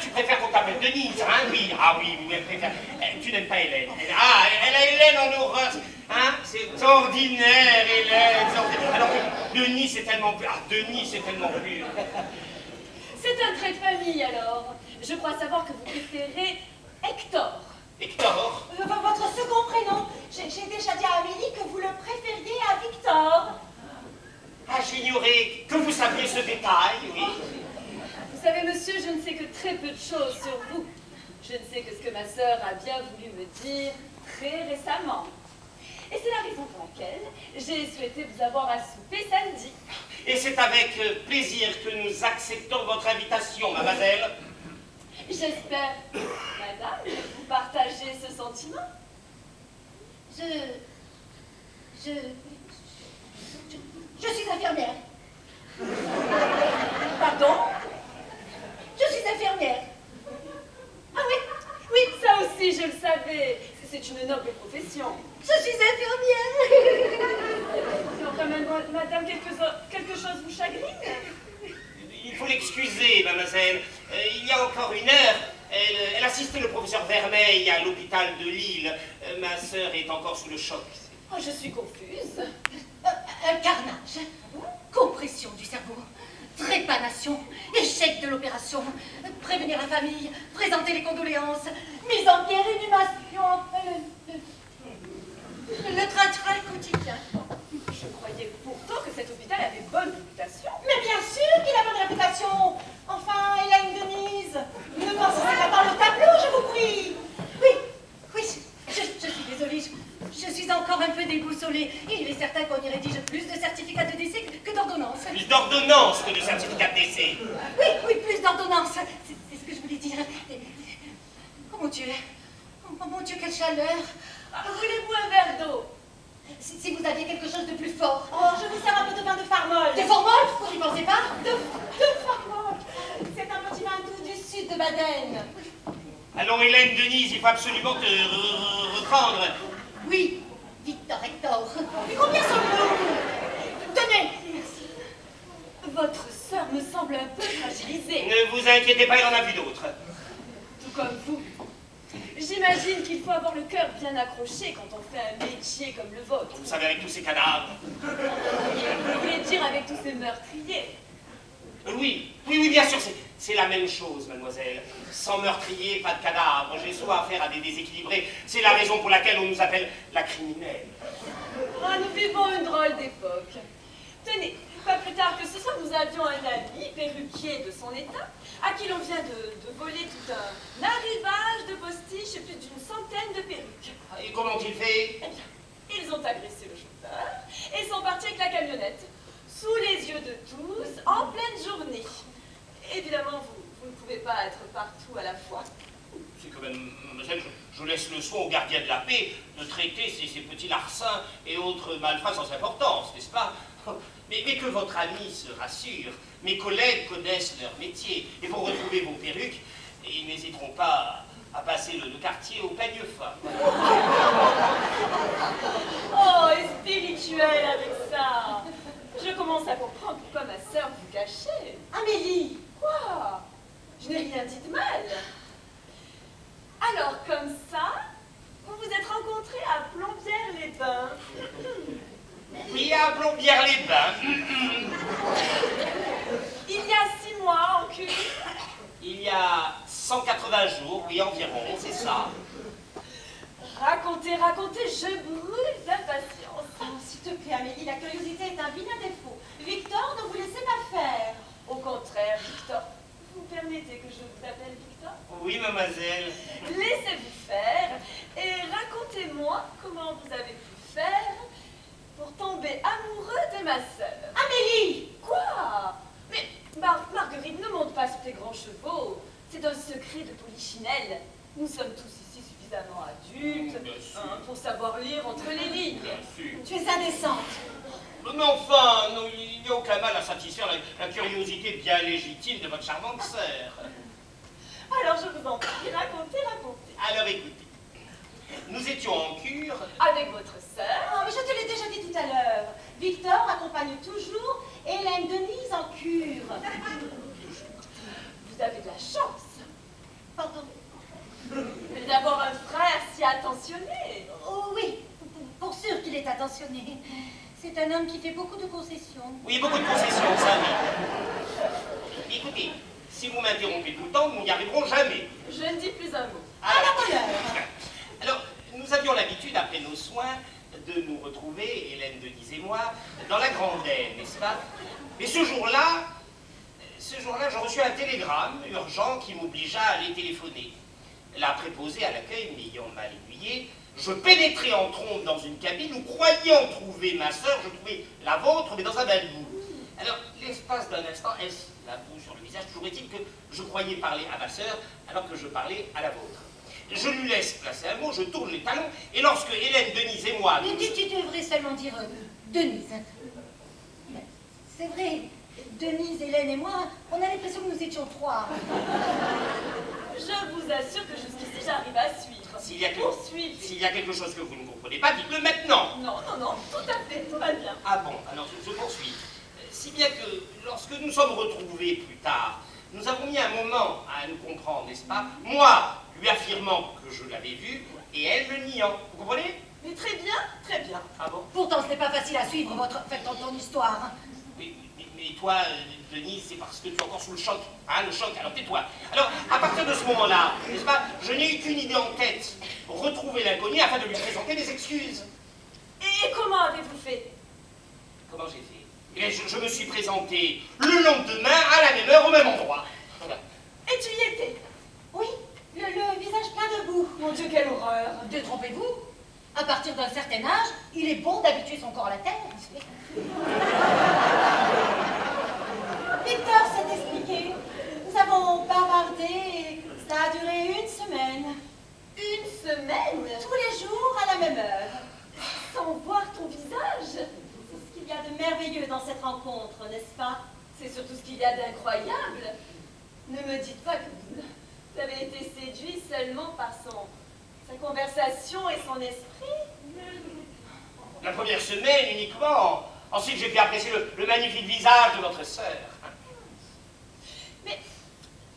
Tu préfères qu'on t'appelle Denise, hein? Oui. Ah oui, elle préfère. Tu n'aimes pas Hélène. Elle a Hélène en horreur. Hein? C'est ordinaire, Hélène. C'est ordinaire. Alors que Denis, c'est tellement plus. Ah, Denis, c'est tellement plus. C'est un trait de famille alors. Je crois savoir que vous préférez Hector. Hector? Votre second prénom. J'ai déjà dit à Amélie que vous le préfériez à Victor. Ah, j'ignorais que vous saviez ce détail, oui. Vous savez, monsieur, je ne sais que très peu de choses sur vous. Je ne sais que ce que ma sœur a bien voulu me dire très récemment. Et c'est la raison pour laquelle j'ai souhaité vous avoir à souper samedi. Et c'est avec plaisir que nous acceptons votre invitation, mademoiselle. J'espère, madame, que vous partagez ce sentiment. Je suis infirmière. Pardon? Je suis infirmière. Ah oui, ça aussi je le savais. C'est une noble profession. Je suis infirmière. Enfin, madame, quelque chose vous chagrine? Il faut l'excuser, mademoiselle. Il y a encore une heure, elle assistait le professeur Vermeil à l'hôpital de Lille. Ma sœur est encore sous le choc. Oh, je suis confuse. Un carnage. Compression du cerveau. Trépanation. Échec de l'opération. Prévenir la famille. Présenter les condoléances. Mise en pierre, inhumation. Le train-train quotidien. Je croyais pourtant que cet hôpital avait bonne réputation. Plus d'ordonnances que de certificat de décès. Oui, oui, plus d'ordonnances. C'est ce que je voulais dire. Oh mon Dieu. Oh mon Dieu, quelle chaleur. Voulez-vous un verre d'eau? Si vous aviez quelque chose de plus fort. Oh, je vous sers un peu de vin de farmol. Des formoles, vous n'y pensez pas? De farmol. C'est un petit vin doux du sud de Baden. Allons, Hélène, Denise, il faut absolument te reprendre. Oui, Victor Hector. Mais combien sommes-nous? Tenez. Votre sœur me semble un peu fragilisée, Ne vous inquiétez pas, il en a vu d'autres. tout comme vous. J'imagine qu'il faut avoir le cœur bien accroché quand on fait un métier comme le vôtre. Vous savez, avec tous ces cadavres. Vous voulez dire avec tous ces meurtriers? Oui, bien sûr, c'est la même chose, mademoiselle. Sans meurtrier, pas de cadavre. J'ai soit affaire à des déséquilibrés. C'est la raison pour laquelle on nous appelle la criminelle. Ah, nous vivons une drôle d'époque. Tenez, pas plus tard que ce soir, nous avions un ami, perruquier de son état, à qui l'on vient de voler tout un arrivage de postiches et plus d'une centaine de perruques. Et comment ont-ils fait? Eh bien, ils ont agressé le chauffeur et sont partis avec la camionnette, sous les yeux de tous, en pleine journée. Évidemment, vous ne pouvez pas être partout à la fois. C'est quand même, mademoiselle, je laisse le soin aux gardiens de la paix de traiter ces petits larcins et autres malfrats sans importance, n'est-ce pas? Mais que votre ami se rassure. Mes collègues connaissent leur métier. Et pour retrouver vos perruques, ils n'hésiteront pas à passer le quartier au peigne fin. Oh, et spirituel avec ça. Je commence à comprendre pourquoi ma sœur vous cachait. Amélie. Quoi? Je n'ai rien dit de mal. Alors, comme ça, vous vous êtes rencontrés à Plombières-les-Bains. Oui, à Plombières-les-Bains. Il y a 6 mois, en cul. Il y a 180 jours, oui, environ, c'est ça. Racontez, je brûle d'impatience. Oh, s'il te plaît, Amélie, la curiosité est un vilain défaut. Victor, ne vous laissez pas faire. Au contraire, Victor, vous permettez que je vous appelle Victor? Oui, mademoiselle. Laissez-vous faire et racontez-moi comment vous avez pu faire pour tomber amoureux de ma sœur. Amélie. Quoi? Mais Marguerite, ne monte pas sur tes grands chevaux. C'est un secret de polichinelle. Nous sommes tous ici suffisamment adultes Bien sûr. pour savoir lire entre les lignes. Bien sûr. Tu es indécente. Mais enfin, non, il n'y a aucun mal à satisfaire la curiosité bien légitime de votre charmante sœur. Alors je vous en prie, racontez. Alors écoutez, nous étions en cure. Avec votre sœur. Oh, mais je te l'ai déjà dit tout à l'heure. Victor accompagne toujours Hélène Denise en cure. Vous avez de la chance Pardon. d'avoir un frère si attentionné. Oh oui, pour sûr qu'il est attentionné. C'est un homme qui fait beaucoup de concessions. Oui, beaucoup de concessions, ça oui. Écoutez, si vous m'interrompez tout le temps, nous n'y arriverons jamais. Je ne dis plus un mot. À la bonne heure. Alors, nous avions l'habitude, après nos soins, de nous retrouver, Hélène Denise et moi, dans la Grand'Aine, n'est-ce pas? Mais ce jour-là, je reçus un télégramme urgent qui m'obligea à aller téléphoner. La préposée à l'accueil m'ayant mal aiguillé, je pénétrai en trompe dans une cabine où, croyant trouver ma sœur, je trouvais la vôtre, mais dans un bain de boue. Alors, l'espace d'un instant, est-ce la boue sur le visage? Toujours est-il que je croyais parler à ma sœur alors que je parlais à la vôtre. Je lui laisse placer un mot, je tourne les talons, et lorsque Hélène, Denise et moi... Tu devrais seulement dire Denise. C'est vrai, Denise, Hélène et moi, on a l'impression que nous étions 3. Je vous assure que jusqu'ici j'arrive à suivre. S'il y a Poursuivez. S'il y a quelque chose que vous ne comprenez pas, dites-le maintenant. Non, tout à fait, tout va bien. Ah bon, alors je poursuis. Si bien que lorsque nous sommes retrouvés plus tard, nous avons mis un moment à nous comprendre, n'est-ce pas? Moi, lui affirmant que je l'avais vu, et elle le niant. Vous comprenez? Mais très bien, très bien. Ah bon? Pourtant, ce n'est pas facile à suivre ton histoire. Oui, mais toi, Denise, c'est parce que tu es encore sous le choc. Hein, le choc, alors tais-toi. Alors, à partir de ce moment-là, n'est-ce pas, je n'ai eu qu'une idée en tête. Retrouver l'inconnu afin de lui présenter des excuses. Et comment avez-vous fait? Comment j'ai fait? Eh bien, je me suis présenté le lendemain, à la même heure, au même endroit. Voilà. Et tu y étais? Oui, le visage plein de boue. Mon Dieu, quelle horreur! Détrompez-vous. À partir d'un certain âge, il est bon d'habituer son corps à la terre. merveilleux dans cette rencontre, n'est-ce pas? C'est surtout ce qu'il y a d'incroyable. Ne me dites pas que vous avez été séduit seulement par sa conversation et son esprit. La première semaine uniquement. Ensuite, j'ai pu apprécier le magnifique visage de votre sœur. Mais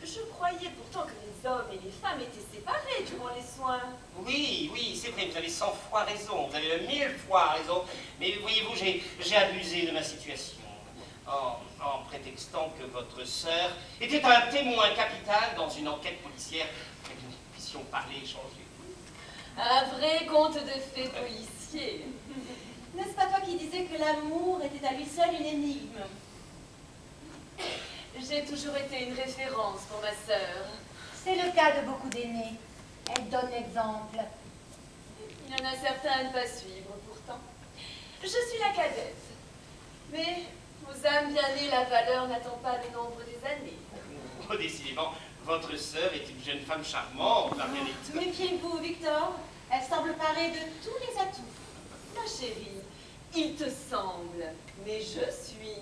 je croyais pourtant que les hommes et les femmes étaient séparés durant les soins. Oui, oui, c'est vrai, vous avez 100 fois raison, vous avez 1000 fois raison. Mais voyez-vous, j'ai abusé de ma situation en prétextant que votre sœur était un témoin capital dans une enquête policière et que nous puissions parler, échanger. Un vrai conte de fées policier. N'est-ce pas toi qui disais que l'amour était à lui seul une énigme? J'ai toujours été une référence pour ma sœur. C'est le cas de beaucoup d'aînés. Elle donne l'exemple. Il y en a certains à ne pas suivre pourtant. Je suis la cadette. Mais aux âmes bien nées, la valeur n'attend pas le nombre des années. Oh, décidément, votre sœur est une jeune femme charmante, Marguerite. Méfiez-vous, Victor. Elle semble parée de tous les atouts. Ma chérie, il te semble, mais je suis.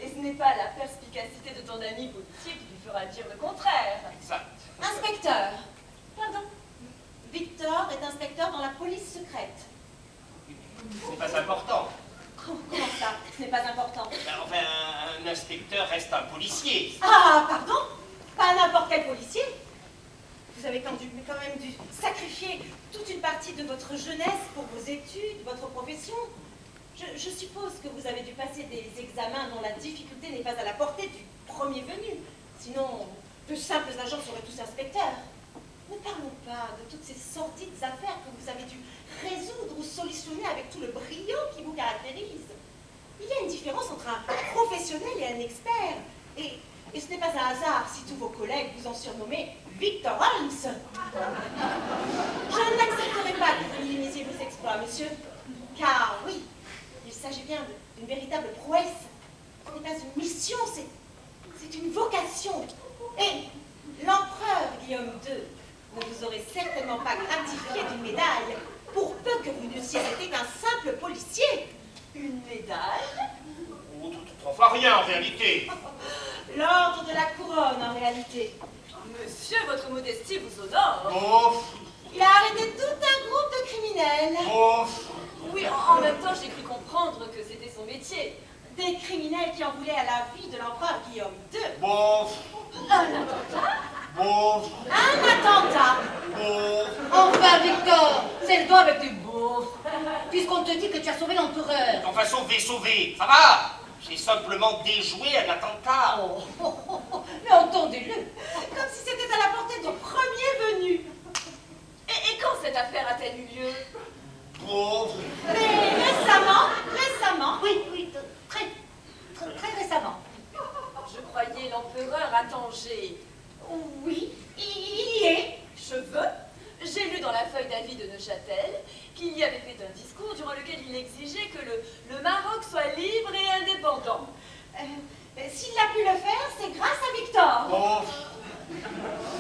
Et ce n'est pas la perspicacité de ton ami Gauthier qui lui fera dire le contraire. Exact. Inspecteur. Pardon. Victor est inspecteur dans la police secrète. Ce n'est pas important. Comment ça? Ce n'est pas important. Ben, enfin, un inspecteur reste un policier. Ah, pardon? Pas n'importe quel policier. Vous avez quand même dû sacrifier toute une partie de votre jeunesse pour vos études, votre profession. Je suppose que vous avez dû passer des examens dont la difficulté n'est pas à la portée du premier venu. Sinon, de simples agents seraient tous inspecteurs. Ne parlons pas de toutes ces sordides affaires que vous avez dû résoudre ou solutionner avec tout le brio qui vous caractérise. Il y a une différence entre un professionnel et un expert. Et ce n'est pas un hasard si tous vos collègues vous ont surnommé Victor Holmes. Je n'accepterai pas que vous minimisiez vos exploits, monsieur. Car oui, il s'agit bien d'une véritable prouesse. Ce n'est pas une mission, c'est une vocation. Et l'empereur Guillaume II ne vous aurait certainement pas gratifié d'une médaille, pour peu que vous n'eussiez été qu'un simple policier. Une médaille? Oh, trois fois rien en réalité. L'ordre de la couronne, en réalité. Monsieur, votre modestie vous honore. Oh, Il a arrêté tout un groupe de criminels. oh. Oui, en même temps, j'ai cru comprendre que c'était son métier. Des criminels qui en voulaient à la vie de l'empereur Guillaume II. Bon, Un attentat? bon, Un attentat. bon. Enfin, Victor, c'est le doigt avec du beauf. Puisqu'on te dit que tu as sauvé l'empereur. Enfin, sauvé, ça va. J'ai simplement déjoué un attentat. Mais entendez-le. Comme si c'était à la portée du premier venu. Et quand cette affaire a-t-elle eu lieu? Bon, Mais récemment. Oui, très récemment. Je croyais l'empereur à Tanger. Oui, il y est. Cheveux? J'ai lu dans la feuille d'avis de Neuchâtel qu'il y avait fait un discours durant lequel il exigeait que le Maroc soit libre et indépendant. S'il a pu le faire, c'est grâce à Victor. bon,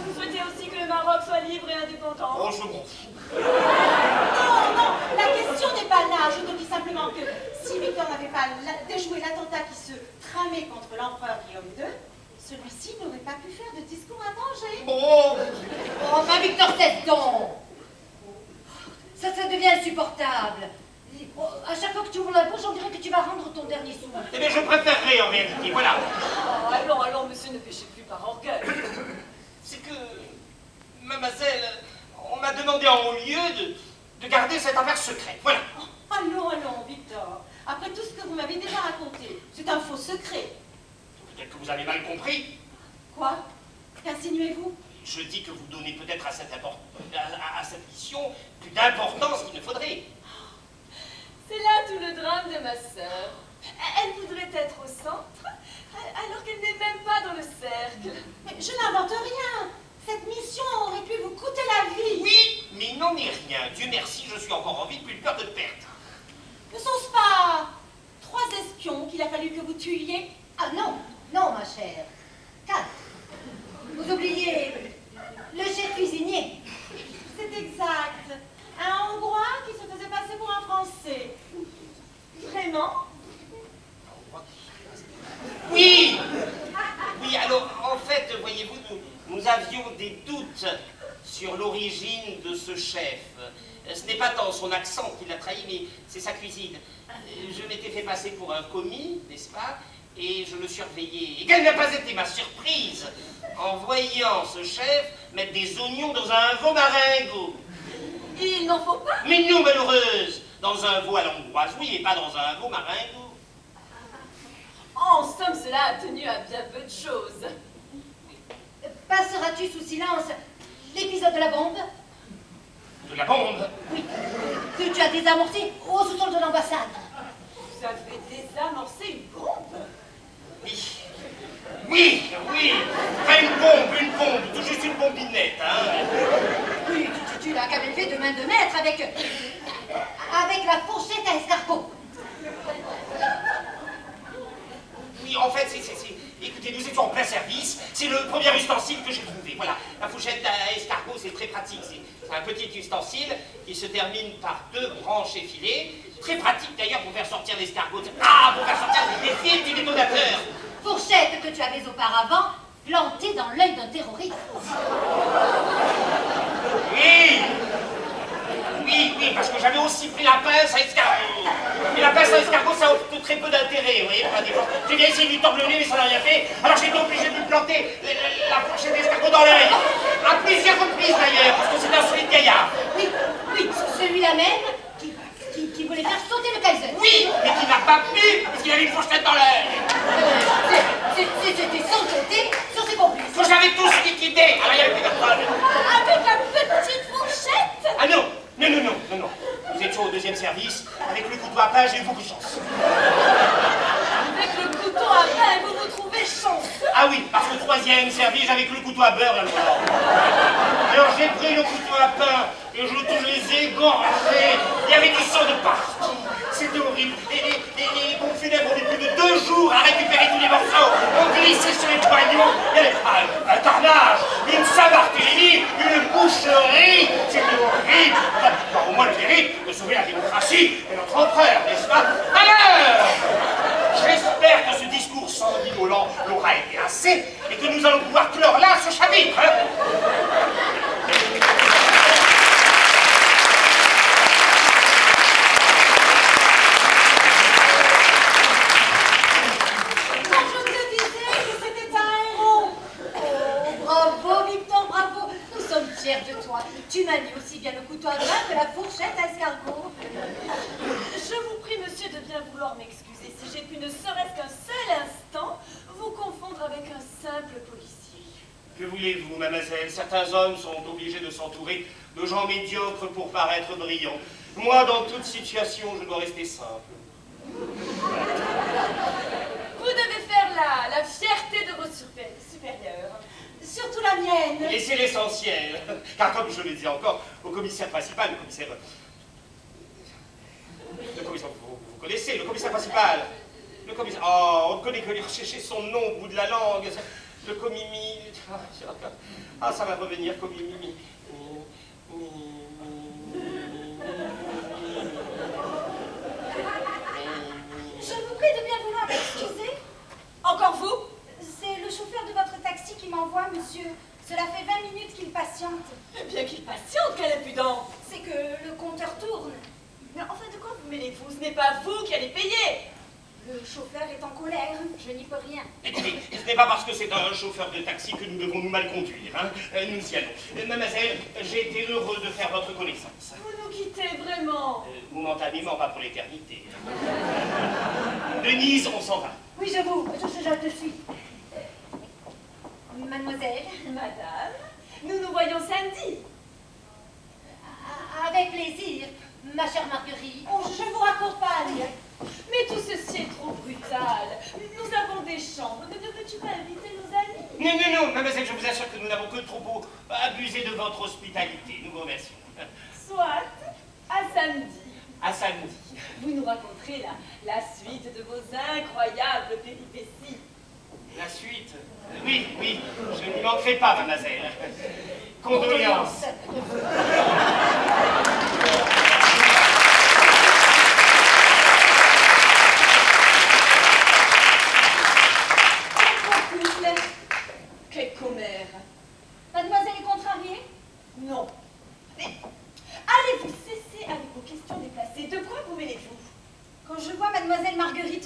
Vous souhaitez aussi que le Maroc soit libre et indépendant? bon, je m'en fous. Non, la question n'est pas là. Je te dis simplement que si Victor n'avait pas déjoué l'attentat qui se tramait contre l'empereur Guillaume II, celui-ci n'aurait pas pu faire de discours à Tanger. Bon, Enfin, Victor, cesse donc. Ça devient insupportable. À chaque fois que tu ouvres la bouche, on dirait que tu vas rendre ton dernier sou. eh bien, je préférerais en réalité, voilà. Oh, allons, monsieur, ne péchez plus par orgueil. C'est que, mademoiselle, on m'a demandé en haut lieu de garder cette affaire secrète, voilà. Allons, Victor. Après tout ce que vous m'avez déjà raconté, c'est un faux secret. Peut-être que vous avez mal compris. Quoi? Qu'insinuez-vous? Je dis que vous donnez peut-être à cette mission plus d'importance qu'il ne faudrait. C'est là tout le drame de ma sœur. Elle voudrait être au centre, alors qu'elle n'est même pas dans le cercle. Mais je n'invente rien. Cette mission aurait pu vous coûter la vie. Oui, mais il n'en est rien. Dieu merci, je suis encore en vie depuis une peur de perte. Ne sont-ce pas 3 espions qu'il a fallu que vous tuiez? Ah non, ma chère. 4. Vous oubliez le chef cuisinier. C'est exact. Un Hongrois qui se faisait passer pour un Français. Vraiment? avions des doutes sur l'origine de ce chef. Ce n'est pas tant son accent qui l'a trahi, mais c'est sa cuisine. Je m'étais fait passer pour un commis, n'est-ce pas? Et je le surveillais. Et quelle n'a pas été ma surprise en voyant ce chef mettre des oignons dans un veau maringot. Il n'en faut pas? Mais non, malheureuse! Dans un veau à l'ambroise, oui, et pas dans un veau maringot. En somme, cela a tenu à bien peu de choses. Passeras-tu sous silence l'épisode de la bombe? De la bombe? Oui, que tu as désamorcé au sous-sol de l'ambassade. Vous avez désamorcé une bombe? Oui. Oui, oui. Pas une bombe, tout juste une bombinette, hein. Oui, tu l'as quand même fait de main de maître avec la fourchette à escargot. Oui, en fait, écoutez, nous étions en plein service. C'est le premier ustensile que j'ai trouvé. Voilà, la fourchette à escargot, c'est très pratique. C'est un petit ustensile qui se termine par 2 branches effilées. Très pratique d'ailleurs pour faire sortir l'escargot. Ah, pour faire sortir les fils du détonateur. Fourchette que tu avais auparavant plantée dans l'œil d'un terroriste. Oui. Oui, parce que j'avais aussi pris la pince à escargot. Et la pince à escargot, ça offre très peu d'intérêt, vous voyez, pour la défense. J'ai bien essayé de lui tordre le nez, mais ça n'a rien fait. Alors j'ai été obligé de lui planter la fourchette d'escargot dans l'œil. À plusieurs reprises d'ailleurs, parce que c'est un solide gaillard. Oui, celui-là même qui voulait faire sauter le Kaiser. Oui, mais qui n'a pas pu, parce qu'il avait une fourchette dans l'œil. C'était sans compter sur ses complices. Que j'avais tous liquidés. Alors il n'y avait plus personne. Avec la petite fourchette? Ah non. Nous étions au 2e service. Avec le couteau à pain, j'ai eu beaucoup de chance. Avec le couteau à pain, vous vous trouvez chanceux? Ah oui, parce que 3e service, avec le couteau à beurre, là, alors j'ai pris le couteau à pain et je tous les égorgés. Il y avait du sang de partout. C'était horrible. Les pompes funèbres ont mis plus de 2 jours à récupérer tous les morceaux. On glissait sur les poignons. Il y avait un carnage, une Saint-Barthélemy, une boucherie. C'était horrible. Enfin, au moins le mérite de sauver la démocratie et notre empereur, n'est-ce pas? Alors, j'espère que ce discours sanguinolent l'aura été assez et que nous allons pouvoir clore là ce chapitre. De toi. Tu manies aussi bien le couteau à pain que la fourchette à escargot. Je vous prie, monsieur, de bien vouloir m'excuser si j'ai pu ne serait-ce qu'un seul instant vous confondre avec un simple policier. Que voulez-vous, mademoiselle? Certains hommes sont obligés de s'entourer de gens médiocres pour paraître brillants. Moi, dans toute situation, je dois rester simple. Vous devez faire la fierté de vos supérieurs. Surtout la mienne. Et c'est l'essentiel. Car comme je le disais encore, au commissaire principal, le commissaire, vous connaissez, le commissaire principal. Le commissaire, oh, on ne connaît que chercher son nom au bout de la langue. Le comimi, ah, ça va revenir, comimi. Je vous prie de bien vouloir m'excuser. Encore vous? C'est le chauffeur de votre taxi qui m'envoie, monsieur. Cela fait 20 minutes qu'il patiente. Eh bien qu'il patiente, quelle impudence! C'est que le compteur tourne. Mais enfin, de quoi vous mêlez-vous? Ce n'est pas vous qui allez payer! Le chauffeur est en colère, je n'y peux rien. Écoutez, ce n'est pas parce que c'est un chauffeur de taxi que nous devons nous mal conduire, hein. Nous y allons. Mademoiselle, j'ai été heureux de faire votre connaissance. Vous nous quittez vraiment! Momentanément, pas pour l'éternité. Denise, on s'en va. Oui, je te suis. Mademoiselle, Madame, nous nous voyons samedi. avec plaisir, ma chère Marguerite. Oh, je vous raccompagne. Mais tout ceci est trop brutal. Nous avons des chambres. Ne veux-tu pas inviter nos amis? Non, mademoiselle, je vous assure que nous n'avons que trop abusé de votre hospitalité. Nous vous remercions. Soit, à samedi. À samedi. Vous nous raconterez la suite de vos incroyables péripéties. La suite? Oui, je n'y manquerai pas, mademoiselle. Condoléances. Quel commère!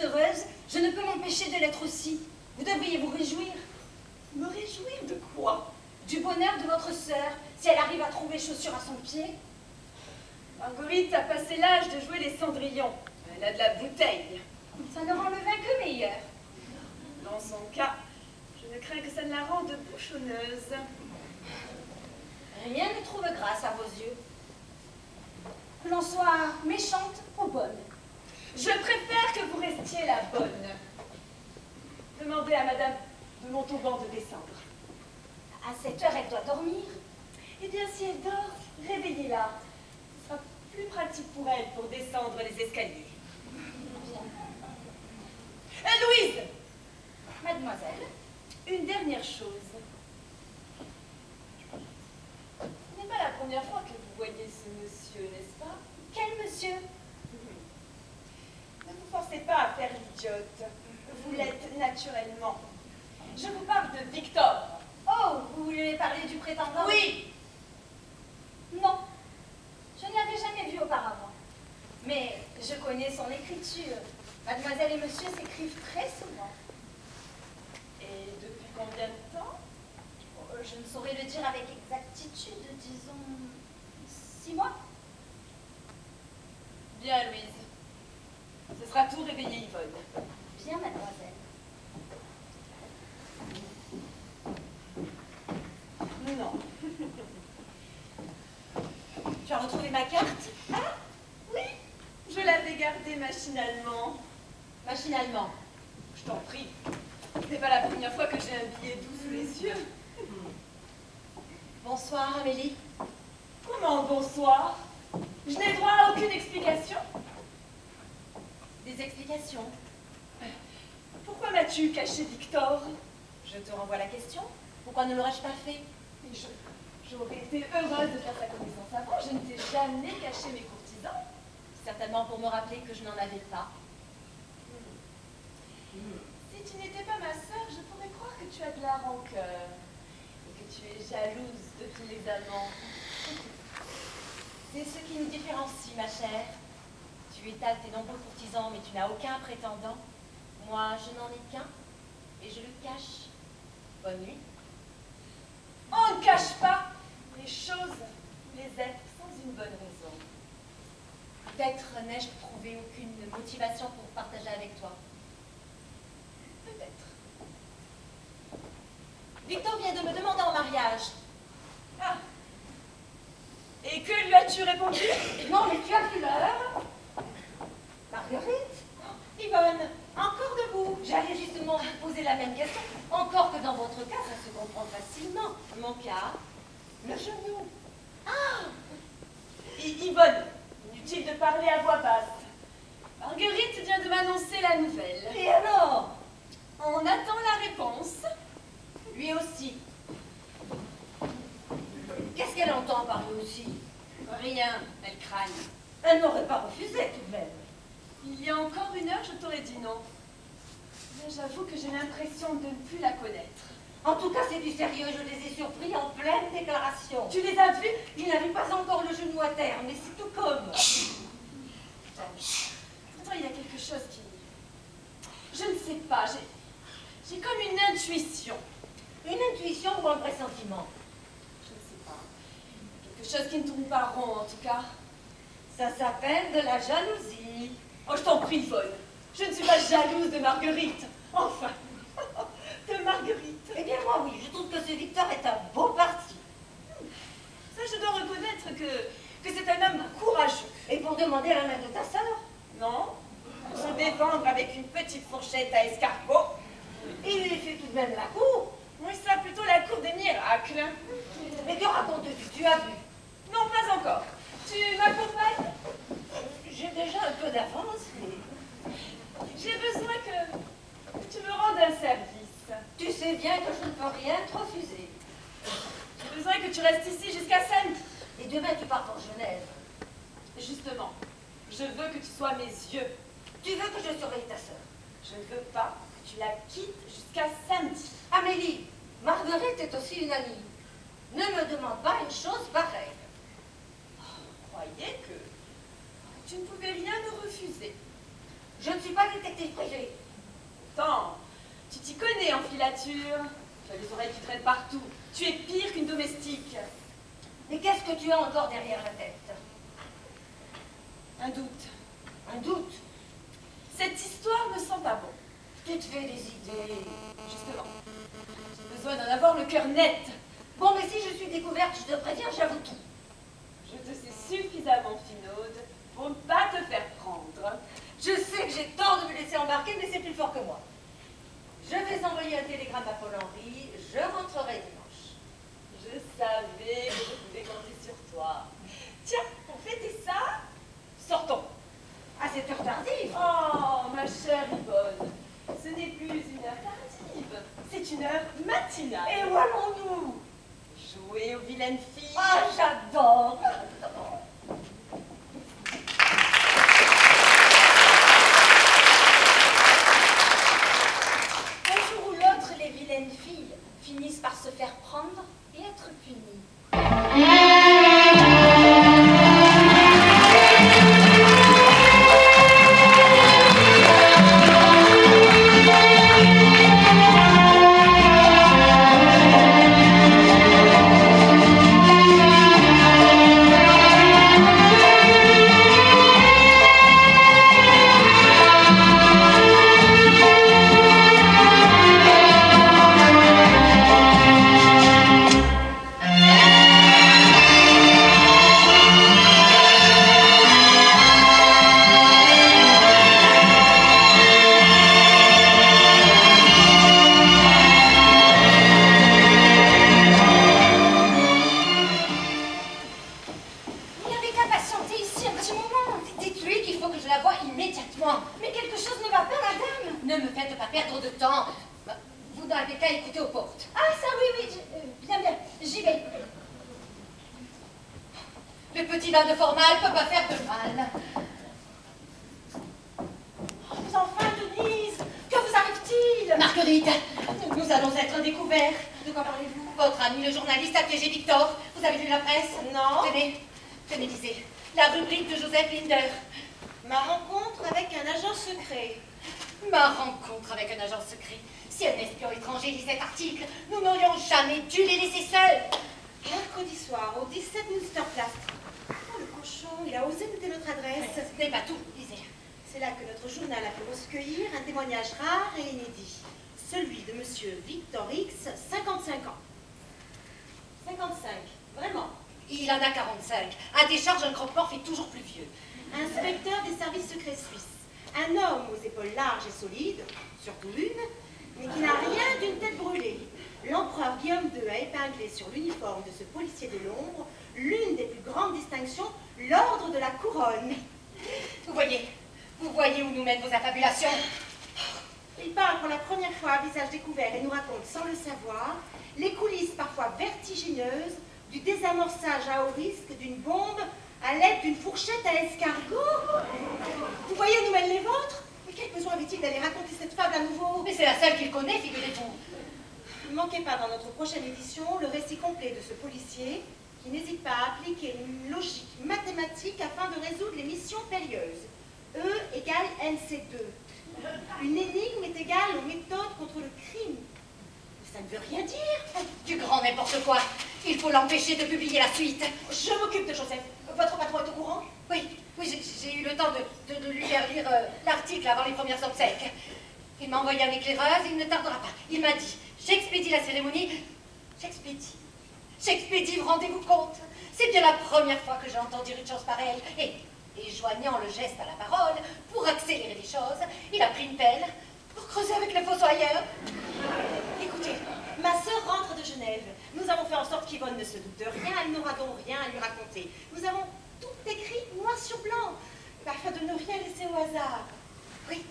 heureuse, je ne peux m'empêcher de l'être aussi. Vous devriez vous réjouir. Me réjouir de quoi? Du bonheur de votre sœur, si elle arrive à trouver chaussures à son pied. Marguerite a passé l'âge de jouer les cendrillons. Elle a de la bouteille. Ça ne rend le vin que meilleur. Dans son cas, je ne crains que ça ne la rende bouchonneuse. Rien ne trouve grâce à vos yeux. Que l'on soit méchante ou bonne. Je préfère que vous restiez la bonne. Demandez à Madame de Montauban de descendre. À cette heure, elle doit dormir. Eh bien, si elle dort, réveillez-la. Ce sera plus pratique pour elle pour descendre les escaliers. Louise! Mademoiselle, Une dernière chose. Ce n'est pas la première fois que vous voyez ce monsieur, n'est-ce pas? quel monsieur? Ne vous forcez pas à faire l'idiote. Vous l'êtes naturellement. Je vous parle de Victor. Oh, vous voulez parler du prétendant? Oui! Non, je ne l'avais jamais vu auparavant. Mais je connais son écriture. Mademoiselle et monsieur s'écrivent très souvent. Et depuis combien de temps? Je ne saurais le dire avec exactitude, disons 6 mois. Bien, Louise. Ce sera tout, réveiller Yvonne. Bien, mademoiselle. Non. Tu as retrouvé ma carte? Ah, oui, je l'avais gardée machinalement. Machinalement. Je t'en prie. Ce n'est pas la première fois que j'ai un billet doux sous les yeux. Bonsoir, Amélie. Comment bonsoir? Je n'ai droit à aucune explication. Des explications? Pourquoi m'as-tu caché Victor? Je te renvoie la question. Pourquoi ne l'aurais-je pas fait? J'aurais été heureuse de faire sa connaissance avant. Je ne t'ai jamais caché mes courtisans. Certainement pour me rappeler que je n'en avais pas. Si tu n'étais pas ma sœur, je pourrais croire que tu as de la rancœur et que tu es jalouse de tous les amants. C'est ce qui nous différencie, ma chère. Tu étales tes nombreux courtisans, mais tu n'as aucun prétendant. Moi, je n'en ai qu'un, et je le cache. Bonne nuit. On ne cache pas les choses, les êtres, sans une bonne raison. Peut-être n'ai-je trouvé aucune motivation pour partager avec toi. Peut-être. Victor vient de me demander en mariage. Ah. Et que lui as-tu répondu? Non, mais tu as vu l'heure? Marguerite? Yvonne, encore debout. J'allais justement vous poser la même question. Encore que dans votre cas, ça se comprend facilement. Mon cas. Le genou. Yvonne, inutile de parler à voix basse. Marguerite vient de m'annoncer la nouvelle. Et alors? On attend la réponse. Lui aussi. Qu'est-ce qu'elle entend par lui aussi? Rien, elle craigne. Elle n'aurait pas refusé tout de même. Il y a encore une heure, je t'aurais dit non. Mais j'avoue que j'ai l'impression de ne plus la connaître. En tout cas, c'est du sérieux. Je les ai surpris en pleine déclaration. Tu les as vus? Il n'avait pas encore le genou à terre, mais c'est tout comme. Pourtant, il y a quelque chose qui... Je ne sais pas, j'ai comme une intuition. Une intuition ou un pressentiment? Je ne sais pas. Quelque chose qui ne tourne pas rond, en tout cas. Ça s'appelle de la jalousie. Oh, je t'en prie, Yvonne. Je ne suis pas jalouse de Marguerite. Enfin, de Marguerite. Eh bien, moi, oui, je trouve que ce Victor est un beau parti. Ça, je dois reconnaître que c'est un homme courageux. Et pour demander la main de ta sœur, Non? Se défendre avec une petite fourchette à escargot. il lui fait tout de même la cour. Oui, ça, plutôt la cour des miracles. Mais que racontes-tu? Tu as vu? Non, pas encore. Tu m'accompagnes? J'ai déjà un peu d'avance, mais J'ai besoin que tu me rendes un service. tu sais bien que je ne peux rien te refuser. J'ai besoin que tu restes ici jusqu'à samedi. Et demain, tu pars pour Genève. Justement, je veux que tu sois mes yeux. Tu veux que je surveille ta sœur? Je ne veux pas que tu la quittes jusqu'à samedi. Amélie, Marguerite est aussi une amie. Ne me demande pas une chose pareille. Je croyais que tu ne pouvais rien me refuser. Je ne suis pas détective privé. Pourtant, tu t'y connais en filature. Tu as les oreilles qui traînent partout. Tu es pire qu'une domestique. Mais qu'est-ce que tu as encore derrière la tête? Un doute. Un doute? Cette histoire ne sent pas bon. Tu te fais des idées. Justement, j'ai besoin d'en avoir le cœur net. Bon, mais si je suis découverte, je te préviens, j'avoue tout. Je te sais suffisamment finaude pour ne pas te faire prendre. Je sais que j'ai tort de me laisser embarquer, mais c'est plus fort que moi. Je vais envoyer un télégramme à Paul-Henri, je rentrerai dimanche. Je savais que je pouvais compter sur toi. Tiens, pour fêter ça, sortons. À cette heure tardive. Oh, ma chère Yvonne, ce n'est plus une heure tardive, c'est une heure matinale. Et où allons-nous? Jouer aux vilaines filles. Ah, j'adore, j'adore. Un jour ou l'autre, les vilaines filles finissent par se faire prendre et être punies. Il n'y avait qu'à patienter ici un petit moment. Dites-lui qu'il faut que je la voie immédiatement. Mais quelque chose ne va pas, madame. Ne me faites pas perdre de temps. Vous n'avez qu'à écouter aux portes. Ah, ça, oui, bien, bien, j'y vais. Le petit vin de Formal peut pas faire de mal. Mais enfin, Denise, que vous arrive-t-il? Marguerite, nous allons être découverts. De quoi parlez-vous? Votre ami le journaliste a piégé Victor. Vous avez lu la presse? Non. Tenez, lisez. La rubrique de Joseph Linder. Ma rencontre avec un agent secret. Ma rencontre avec un agent secret. Si un espion étranger lit cet article, nous n'aurions jamais dû les laisser seuls. Mercredi soir, au 17 Munster Place. Oh, le cochon, il a osé noter notre adresse. Ce n'est pas tout, lisez. C'est là que notre journal a pu recueillir un témoignage rare et inédit. Celui de monsieur Victor X, 55 ans. 55, vraiment. Il en a 45. À décharge, un croque-mort fait toujours plus vieux. Inspecteur des services secrets suisses. Un homme aux épaules larges et solides, surtout une, mais qui n'a rien d'une tête brûlée. L'empereur Guillaume II a épinglé sur l'uniforme de ce policier de l'ombre l'une des plus grandes distinctions, l'ordre de la couronne. Vous voyez où nous mènent vos affabulations. Il parle pour la première fois à visage découvert et nous raconte, sans le savoir, les coulisses parfois vertigineuses du désamorçage à haut risque d'une bombe à l'aide d'une fourchette à escargot. Vous voyez où nous mènent les vôtres? Mais quel besoin avait-il d'aller raconter cette fable à nouveau? Mais c'est la seule qu'il connaît, figurez-vous. Ne manquez pas dans notre prochaine édition le récit complet de ce policier qui n'hésite pas à appliquer une logique mathématique afin de résoudre les missions périlleuses. E égale NC2. Une énigme est égale aux méthodes contre le crime. Ça ne veut rien dire. Du grand n'importe quoi. Il faut l'empêcher de publier la suite. Je m'occupe de Joseph. Votre patron est au courant? Oui, j'ai eu le temps de lui faire lire l'article avant les premières obsèques. Il m'a envoyé un éclaireur, il ne tardera pas. Il m'a dit, j'expédie la cérémonie. J'expédie, vous rendez-vous compte? C'est bien la première fois que j'ai entendu une chose pareille. Et joignant le geste à la parole, pour accélérer les choses, il a pris une pelle pour creuser avec les fossoyeurs. Écoutez, ma sœur rentre de Genève. Nous avons fait en sorte qu'Yvonne ne se doute de rien, elle n'aura donc rien à lui raconter. Nous avons tout écrit noir sur blanc, afin de ne rien laisser au hasard. Oui,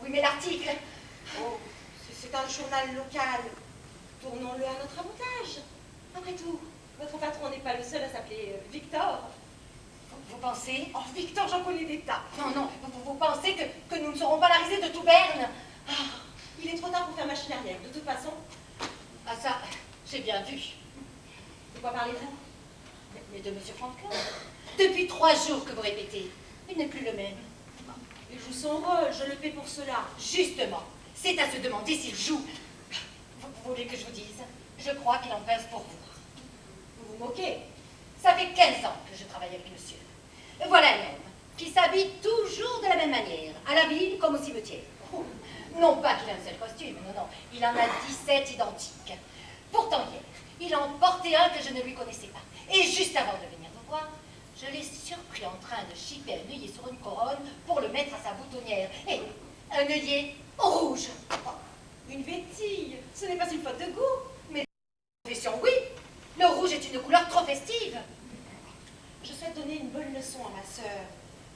mais l'article. Oh, c'est un journal local. Tournons-le à notre avantage. Après tout, votre patron n'est pas le seul à s'appeler Victor. Vous pensez? Oh, Victor, j'en connais des tas. Non, vous pensez que nous ne serons pas la risée de tout Berne? Ah, il est trop tard pour faire machine arrière. De toute façon, Ah ça, j'ai bien vu. de quoi parlez-vous? Mais de M. Franklin. Depuis 3 jours que vous répétez. Il n'est plus le même. Il joue son rôle, je le paie pour cela. Justement, c'est à se demander s'il joue. Vous voulez que je vous dise? Je crois qu'il en pince pour vous. Vous vous moquez. Ça fait 15 ans que je travaille avec monsieur. Voilà un homme qui s'habille toujours de la même manière, à la ville comme au cimetière. Non pas qu'il a un seul costume, non, non, il en a 17 identiques. Pourtant hier, il en portait un que je ne lui connaissais pas. Et juste avant de venir nous voir, je l'ai surpris en train de chipper un œillet sur une couronne pour le mettre à sa boutonnière. Et un œillet rouge. Une vétille. Ce n'est pas une faute de goût. Mais profession, oui. Le rouge est une couleur trop festive. Je souhaite donner une bonne leçon à ma sœur.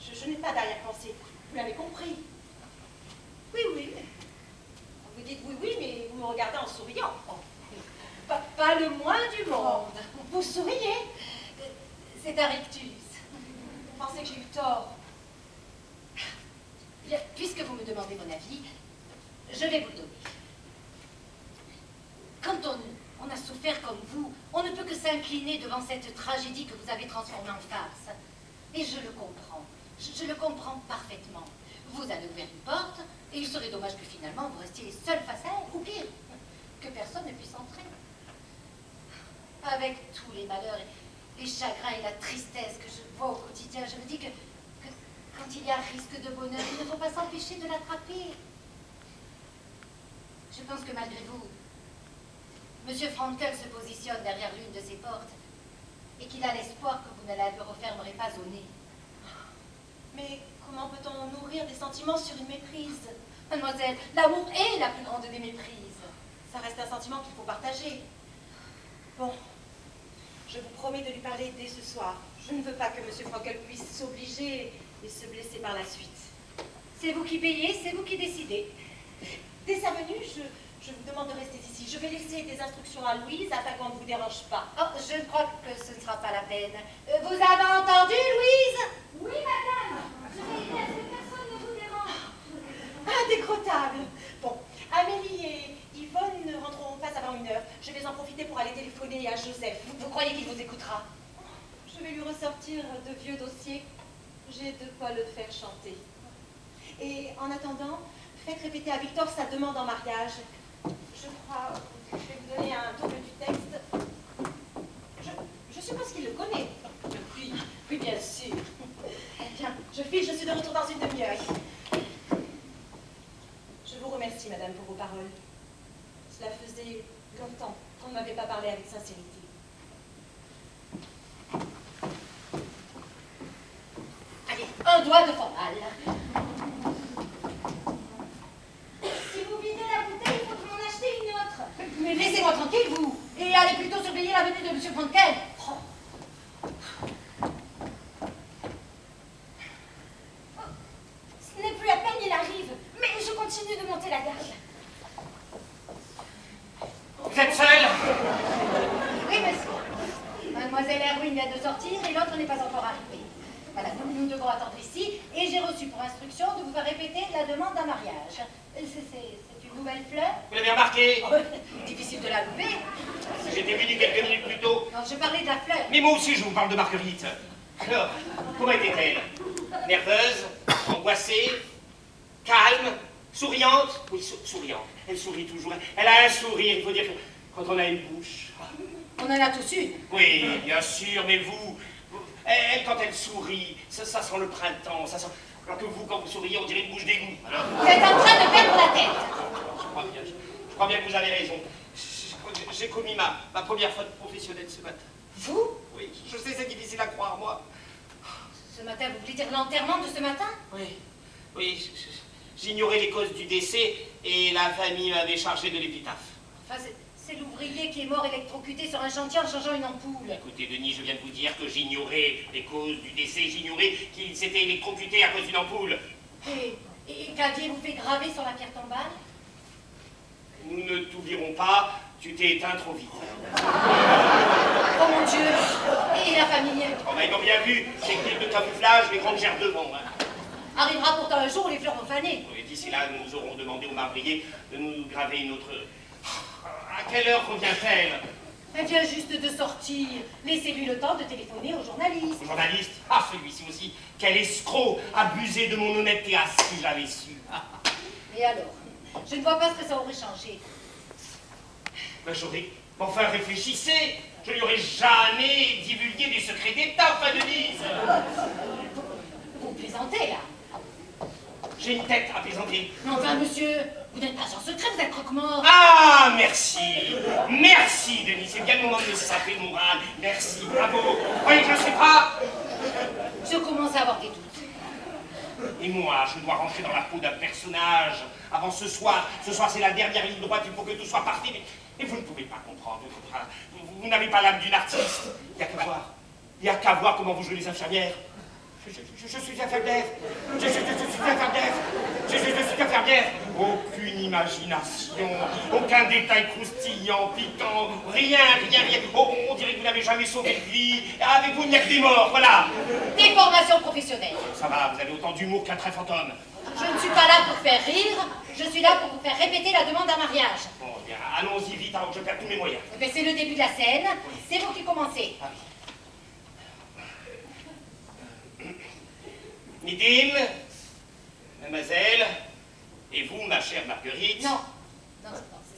Je n'ai pas d'arrière-pensée. Vous l'avez compris. Oui, oui. Vous dites oui, oui, mais vous me regardez en souriant. Oh, pas le moins du monde. Vous souriez? C'est un rictus. Vous pensez que j'ai eu tort? Bien, puisque vous me demandez mon avis, je vais vous le donner. Quand on a souffert comme vous, on ne peut que s'incliner devant cette tragédie que vous avez transformée en farce. Et je le comprends. Je le comprends parfaitement. Vous avez ouvert une porte, et il serait dommage que finalement vous restiez seul face à elle, ou pire, que personne ne puisse entrer. Avec tous les malheurs, les chagrins et la tristesse que je vois au quotidien, je me dis que quand il y a risque de bonheur, il ne faut pas s'empêcher de l'attraper. Je pense que malgré vous, M. Frankel se positionne derrière l'une de ces portes et qu'il a l'espoir que vous ne la lui refermerez pas au nez. Mais comment peut-on nourrir des sentiments sur une méprise? Mademoiselle, l'amour est la plus grande des méprises. Ça reste un sentiment qu'il faut partager. Bon, je vous promets de lui parler dès ce soir. Je ne veux pas que M. Frankel puisse s'obliger et se blesser par la suite. C'est vous qui payez, c'est vous qui décidez. Dès sa venue, je vous demande de rester ici. Je vais laisser des instructions à Louise afin qu'on ne vous dérange pas. Oh, je crois que ce ne sera pas la peine. Vous avez entendu, Louise? Oui, madame. Je vais aider à ce que personne ne vous dérange. Indécrottable. Bon, Amélie et Yvonne ne rentreront pas avant 1 heure. Je vais en profiter pour aller téléphoner à Joseph. Vous croyez qu'il vous écoutera? Je vais lui ressortir de vieux dossiers. J'ai de quoi le faire chanter. Et en attendant, faites répéter à Victor sa demande en mariage. Je crois que je vais vous donner un double du texte. Je suppose qu'il le connaît. Oui, bien sûr. Bien, je file, je suis de retour dans une demi-heure. Je vous remercie, madame, pour vos paroles. Cela faisait longtemps qu'on ne m'avait pas parlé avec sincérité. Allez, un doigt de formal. Si vous videz la bouteille, il faut m'en acheter une autre. Mais laissez-moi tranquille, vous. Et allez plutôt surveiller la venue de M. Frankel. Oh. Ce n'est plus à peine, il arrive. Mais je continue de monter la garde. Vous êtes seul? Oui, monsieur. Mademoiselle Erwin vient de sortir et l'autre n'est pas encore arrivée. Voilà, nous devons attendre ici et j'ai reçu pour instruction de vous faire répéter la demande d'un mariage. C'est une nouvelle fleur. Vous l'avez remarqué? Oh, difficile de la louper. J'étais venu quelques minutes plus tôt. Non, je parlais de la fleur. Mais moi aussi, je vous parle de Marguerite. Alors, comment était-elle? Nerveuse? Angoissée? Calme? Souriante? Oui, souriante. Elle sourit toujours. Elle a un sourire, il faut dire que quand on a une bouche. On en a tous une. Oui, bien sûr, mais vous, elle, quand elle sourit, ça sent le printemps, ça sent... Alors que vous, quand vous souriez, on dirait une bouche d'égout. Alors... Vous êtes en train de perdre la tête. Je crois bien que vous avez raison. J'ai commis ma première faute professionnelle ce matin. Vous? Oui, je sais, c'est difficile à croire, moi. Ce matin, vous voulez dire l'enterrement de ce matin? Oui, oui, j'ignorais les causes du décès et la famille m'avait chargé de l'épitaphe. Enfin, c'est l'ouvrier qui est mort électrocuté sur un chantier en changeant une ampoule. Écoutez, Denis, je viens de vous dire que j'ignorais les causes du décès, j'ignorais qu'il s'était électrocuté à cause d'une ampoule. Et qu'aviez-vous fait graver sur la pierre tombale? Nous ne t'oublierons pas, tu t'es éteint trop vite. Oh mon Dieu! Et la famille? On a bien vu, ces clips de camouflage, les grandes gerbes de vent. Hein. Arrivera pourtant un jour où les fleurs vont faner. Et d'ici là, nous aurons demandé au marbrier de nous graver une autre... À quelle heure convient-elle? Elle vient juste de sortir. Laissez-lui le temps de téléphoner aux journalistes. Le journaliste? Ah, celui-ci aussi. Quel escroc! Abusé de mon honnêteté. Ah, si j'avais su. Et alors? Je ne vois pas ce que ça aurait changé. Ben, j'aurais... Enfin, réfléchissez. Je lui aurais jamais divulgué des secrets d'État, enfin, Denise. Vous plaisantez, là? J'ai une tête à plaisanter. Mais enfin, monsieur, vous n'êtes pas en secret, vous êtes croque-mort. Ah, merci. Merci, Denis. C'est bien le moment de me saper le moral. Merci, bravo. Vous croyez que je ne sais pas? Je commence à avoir des doutes. Et moi, je dois rentrer dans la peau d'un personnage avant ce soir. Ce soir, c'est la dernière ligne droite, il faut que tout soit parfait. Mais vous ne pouvez pas comprendre. Vous n'avez pas l'âme d'une artiste. Il n'y a qu'à voir. Il n'y a qu'à voir comment vous jouez les infirmières. Je suis infirmière. Je suis infirmière. Je suis infirmière. Aucune imagination, aucun détail croustillant, piquant, rien. Oh, on dirait que vous n'avez jamais sauvé de vie. Avec vous, il n'y a que des morts, voilà. Des formations professionnelles. Ça va, vous avez autant d'humour qu'un très fantôme. Je ne suis pas là pour faire rire, je suis là pour vous faire répéter la demande d'un mariage. Bon, bien, allons-y vite avant que je perde tous mes moyens. Eh bien, c'est le début de la scène, c'est vous qui commencez. Ah oui. Midime, mademoiselle, et vous, ma chère Marguerite. Non,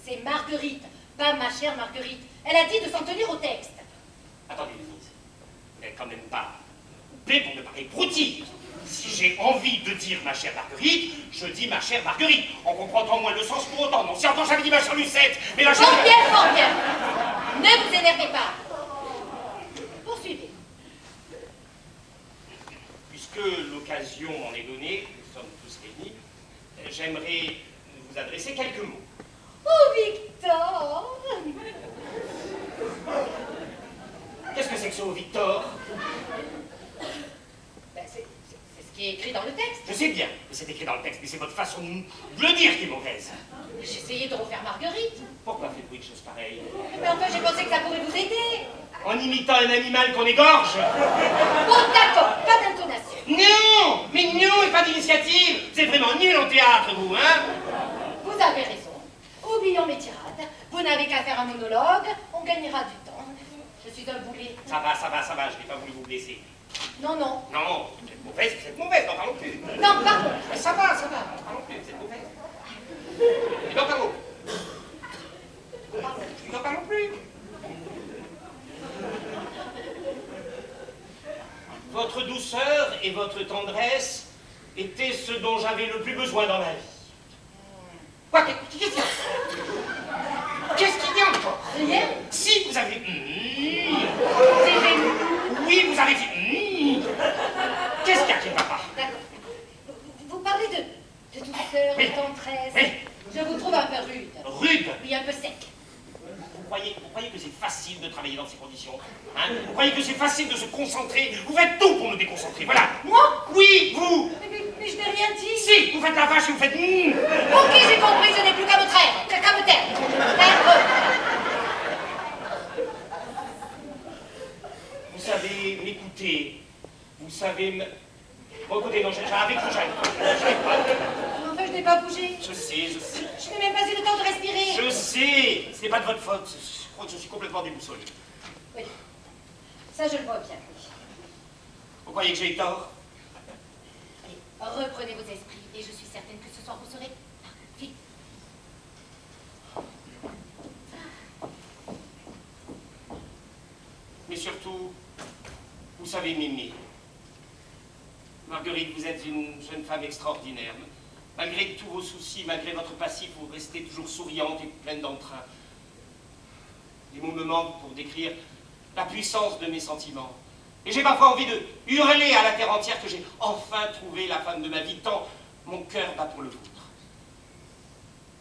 c'est Marguerite, pas ma chère Marguerite. Elle a dit de s'en tenir au texte. Attendez, Denise, vous n'êtes quand même pas coupée pour me parler broutille. Si j'ai envie de dire ma chère Marguerite, je dis ma chère Marguerite. On comprend au moins le sens pour autant. Non, si encore j'avais dit ma chère Lucette, mais la chère... Fort bien. Ne vous énervez pas. Poursuivez. Puisque l'occasion m'en est donnée, nous sommes tous réunis, j'aimerais vous adresser quelques mots. Oh, Victor! Qu'est-ce que c'est que ce Victor? Ben, c'est ce qui est écrit dans le texte. Je sais bien que c'est écrit dans le texte, mais c'est votre façon de le dire qui est mauvaise. J'ai essayé de refaire Marguerite. Pourquoi faites-vous une chose pareille? Mais enfin, j'ai pensé que ça pourrait vous aider. En imitant un animal qu'on égorge? Bon, d'accord, pas d'intonation. Non! Mais non, et pas d'initiative! Vous êtes vraiment nul en théâtre, vous, hein? Vous avez raison. Oublions mes tirades. Vous n'avez qu'à faire un monologue, on gagnera du temps. Je suis un boulet. Ça va, je n'ai pas voulu vous blesser. Non, non. Non, vous êtes mauvaise, n'en parlons plus. Non, pardon. Mais ça va, n'en parlons plus, vous êtes mauvaise. Et n'en parlons. N'en parlons plus. Votre douceur et votre tendresse étaient ce dont j'avais le plus besoin dans ma vie. Quoi, qu'est-ce qu'il y a? Qu'est-ce qu'il y a encore? Rien? Si, vous avez... C'est gênant. Oui, vous avez dit... Qu'est-ce qu'il y a qui ne va pas? D'accord. Vous parlez de douceur, Oui. de tendresse. Oui. Je vous trouve un peu rude. Rude? Oui, un peu sec. Vous croyez que c'est facile de travailler dans ces conditions, hein? Vous croyez que c'est facile de se concentrer? Vous faites tout pour me déconcentrer, voilà. Moi? Oui, vous. Mais je n'ai rien dit. Si, vous faites la vache et vous faites... Ok, j'ai compris, je n'ai plus qu'à me traire. Qu'à me taire. Vous savez m'écouter. Vous savez me... Bon, écoutez, non, avec vous, j'arrive pas. Enfin, je n'ai pas bougé. Je sais. Je n'ai même pas eu le temps de respirer. Je sais. Ce n'est pas de votre faute. Je crois que je suis complètement déboussolé. Oui. Ça, je le vois bien, oui. Vous croyez que j'ai eu tort? Allez, reprenez vos esprits et je suis certaine que ce soir vous serez... Vite. Mais surtout, vous savez m'aimer. Marguerite, vous êtes une jeune femme extraordinaire. Malgré tous vos soucis, malgré votre passif, vous restez toujours souriante et pleine d'entrain. Les mots me manquent pour décrire la puissance de mes sentiments. Et j'ai parfois envie de hurler à la terre entière que j'ai enfin trouvé la femme de ma vie, tant mon cœur bat pour le vôtre.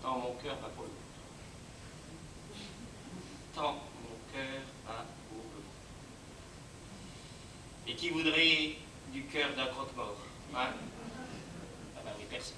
Tant mon cœur bat pour le vôtre. Tant mon cœur bat pour le vôtre. Et qui voudrait du cœur d'un croque-mort, hein? Ah bah oui, personne.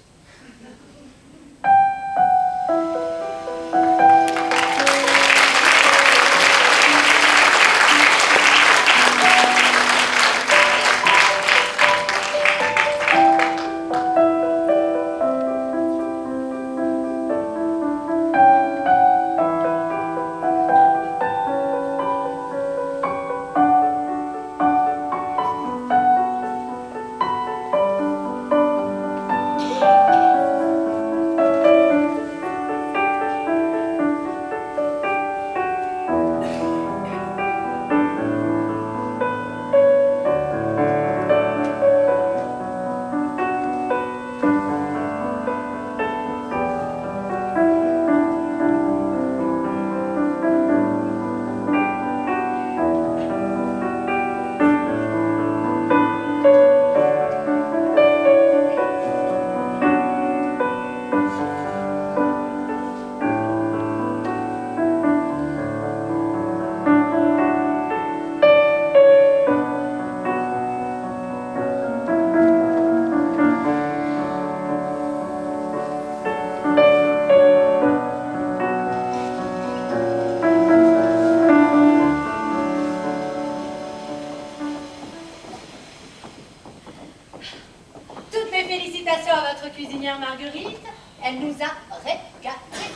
gâté.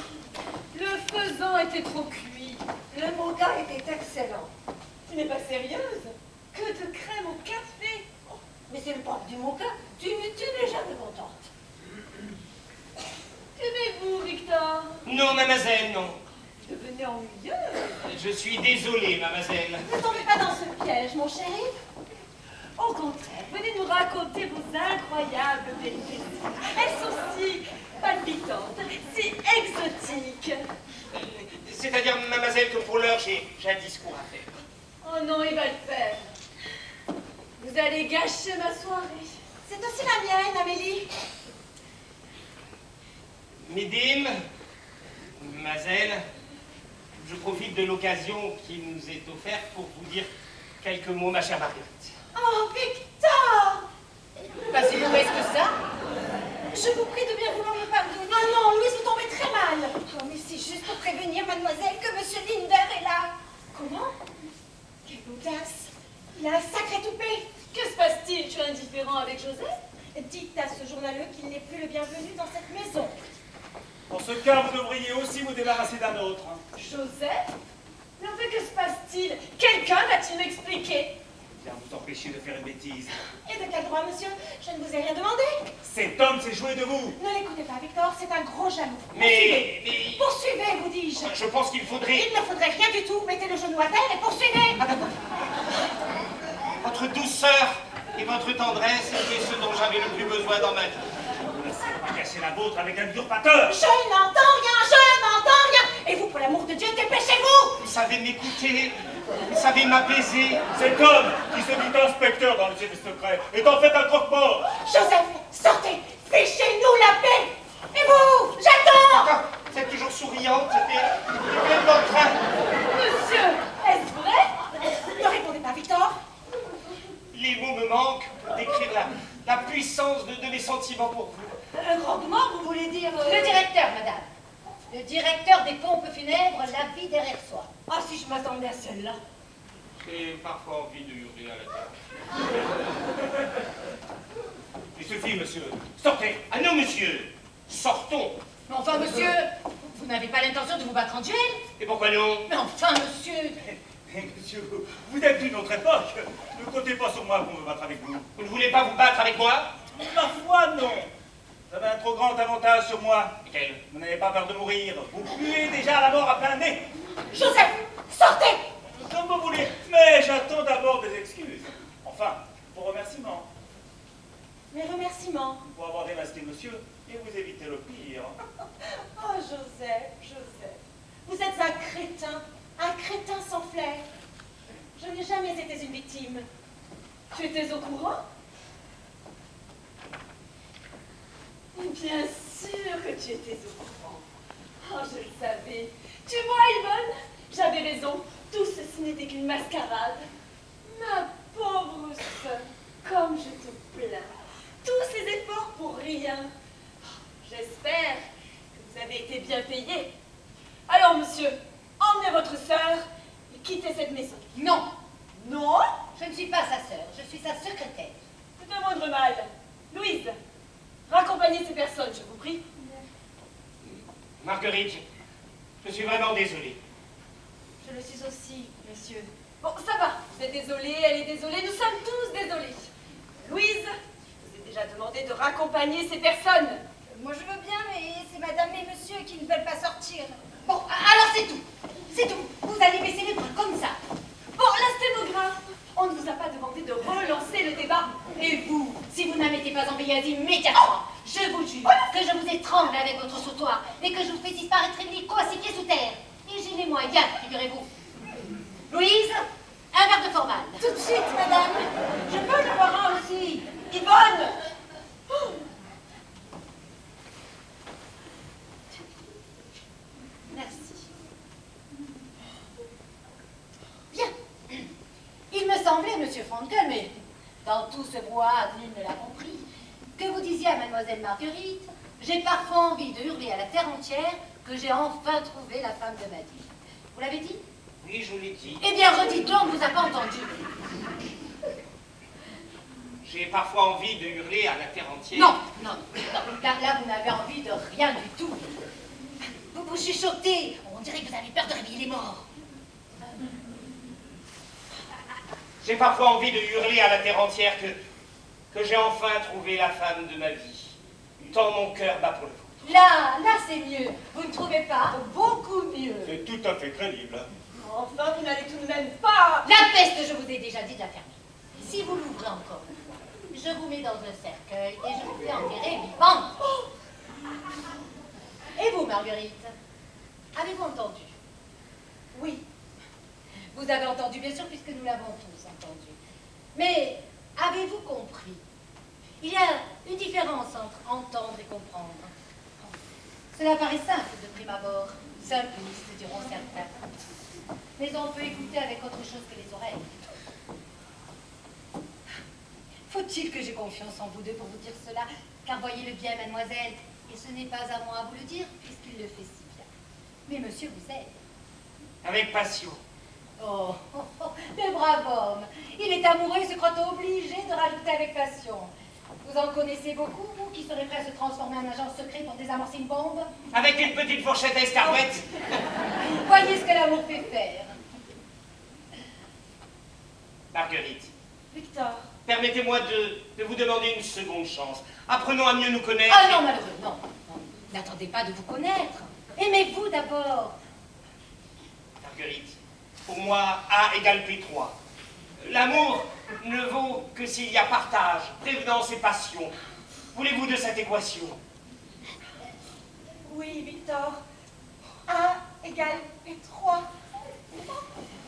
Le faisan était trop cuit. Le mocha était excellent. Tu n'es pas sérieuse? Que de crème au café. Mais c'est le propre du mocha. Tu n'es jamais contente. Qu'aimez-vous, Victor? Non, mademoiselle, non. Devenez ennuyeux. Je suis désolé, mademoiselle. Ne tombez pas dans ce piège, mon chéri. Au contraire, venez nous raconter vos incroyables péripéties. Elles sont si palpitantes, si exotiques. C'est-à-dire, mademoiselle, que pour l'heure, j'ai un discours à faire. Oh non, il va le faire. Vous allez gâcher ma soirée. C'est aussi la mienne, Amélie. Mesdames, mademoiselle, je profite de l'occasion qui nous est offerte pour vous dire quelques mots, ma chère Marguerite. Oh, Victor! Pas si mauvaise que ça. Je vous prie de bien vouloir me pardonner. Ah non, Louise, vous tombez très mal. Oh, mais c'est juste pour prévenir mademoiselle que monsieur Linder est là. Comment? Quelle audace! Il a un sacré toupet. Que se passe-t-il? Tu es indifférent avec Joseph? Dites à ce journaleux qu'il n'est plus le bienvenu dans cette maison. En ce cas, vous devriez aussi vous débarrasser d'un autre. Joseph? Mais enfin, que se passe-t-il? Quelqu'un va-t-il m'expliquer? Bien vous empêcher de faire une bêtise. Et de quel droit, monsieur? Je ne vous ai rien demandé. Cet homme s'est joué de vous. Ne l'écoutez pas, Victor, c'est un gros jaloux. Mais Poursuivez, vous dis-je. je pense qu'il faudrait... Il ne faudrait rien du tout. Mettez le genou à terre et poursuivez. Votre douceur et votre tendresse étaient ce dont j'avais le plus besoin dans ma vie. Ne laissez pas cacher la vôtre avec un usurpateur. Je n'entends rien, je n'entends rien. Et vous, pour l'amour de Dieu, dépêchez-vous. Vous savez m'écouter, vous savez m'apaiser. Cet homme qui se dit inspecteur dans le service secret est en fait un croque-mort. Joseph, sortez. Fichez-nous la paix. Et vous, j'attends. Encore, vous êtes toujours souriante et pleine d'entrain. Monsieur, est-ce vrai? Ne répondez pas, Victor. Les mots me manquent pour décrire la puissance de mes sentiments pour vous. Un croque-mort, vous voulez dire Le directeur, madame. Le directeur des pompes funèbres, la vie derrière soi. Ah, si je m'attendais à celle-là. J'ai parfois envie de hurler à la terre. Il suffit, monsieur. Sortez. Ah non, monsieur, sortons. Mais enfin, monsieur, vous n'avez pas l'intention de vous battre en duel? Et pourquoi non? Mais enfin, monsieur, Monsieur, vous êtes d'une autre époque. Ne comptez pas sur moi pour me battre avec vous. Vous ne voulez pas vous battre avec moi? Ma foi, non. Vous avez un trop grand avantage sur moi. Quel? Vous n'avez pas peur de mourir. Vous puez déjà la mort à plein nez. Joseph, sortez. Comme vous voulez. Mais j'attends d'abord des excuses. Enfin, vos remerciements. Mes remerciements. Pour avoir démasqué monsieur et vous éviter le pire. Oh, Joseph, Joseph. Vous êtes un crétin sans flair. Je n'ai jamais été une victime. Tu étais au courant? Bien sûr que tu étais au courant. Oh, je le savais. Tu vois, Yvonne, j'avais raison. Tout ceci n'était qu'une mascarade. Ma pauvre sœur, comme je te plains. Tous ces efforts pour rien. J'espère que vous avez été bien payé. Alors, monsieur, emmenez votre sœur et quittez cette maison. non, Non? je ne suis pas sa sœur, je suis sa secrétaire. C'est un moindre mal. Louise, raccompagnez ces personnes, je vous prie. Marguerite, je suis vraiment désolé. Je le suis aussi, monsieur. Bon, ça va. Vous êtes désolée, elle est désolée, nous sommes tous désolés. Louise, je vous ai déjà demandé de raccompagner ces personnes. Moi, je veux bien, mais c'est madame et monsieur qui ne veulent pas sortir. Bon, alors c'est tout. C'est tout. Vous allez baisser les bras comme ça. Bon, la sténographe, on ne vous a pas demandé de relancer le débat. Et vous, si vous n'en mettez pas en veilleuse immédiatement, je vous jure que je vous étrangle avec votre sautoir et que je vous fais disparaître illico à 6 pieds sous terre. Et j'ai les moyens, figurez-vous. Louise, un verre de formale. Tout de suite, madame. Je peux le boire un aussi. Yvonne! Merci. Bien. Il me semblait, monsieur Frankel, mais dans tout ce brouhaha, nul ne l'a compris, que vous disiez à mademoiselle Marguerite, j'ai parfois envie de hurler à la terre entière que j'ai enfin trouvé la femme de ma vie. Vous l'avez dit? Oui, je l'ai dit. Eh bien, redites-le, on ne vous a pas entendu. J'ai parfois envie de hurler à la terre entière. Non, non, non. Là, vous n'avez envie de rien du tout. chuchotez. On dirait que vous avez peur de réveiller les morts. J'ai parfois envie de hurler à la terre entière que j'ai enfin trouvé la femme de ma vie. Tant mon cœur bat pour le vôtre. Là, c'est mieux. Vous ne trouvez pas? Beaucoup mieux. C'est tout à fait crédible. Enfin, vous n'allez tout de même pas... La peste, je vous ai déjà dit de la fermer. Si vous l'ouvrez encore une fois, je vous mets dans un cercueil et je vous fais enterrer vivante. Et vous, Marguerite, avez-vous entendu? Oui. Vous avez entendu, bien sûr, puisque nous l'avons tous entendu. Mais avez-vous compris? Il y a une différence entre entendre et comprendre. Cela paraît simple de prime abord, simpliste, diront certains. Mais on peut écouter avec autre chose que les oreilles. Faut-il que j'aie confiance en vous deux pour vous dire cela? Car voyez-le bien, mademoiselle, et ce n'est pas à moi à vous le dire, puisqu'il le fait si bien. Mais monsieur vous aide. Avec passion. Oh, le brave homme. Il est amoureux et se croit obligé de rajouter avec passion. Vous en connaissez beaucoup, vous, qui serez prêt à se transformer en agent secret pour désamorcer une bombe? Avec une petite fourchette à escarouette. Voyez ce que l'amour fait faire. Marguerite, Victor. permettez-moi de vous demander une seconde chance. Apprenons à mieux nous connaître. Ah non, malheureux, non. N'attendez pas de vous connaître. Aimez-vous d'abord. Marguerite, pour moi, A égale P3. L'amour ne vaut que s'il y a partage, prévenance et passion. Voulez-vous de cette équation? Oui, Victor. A égale P3.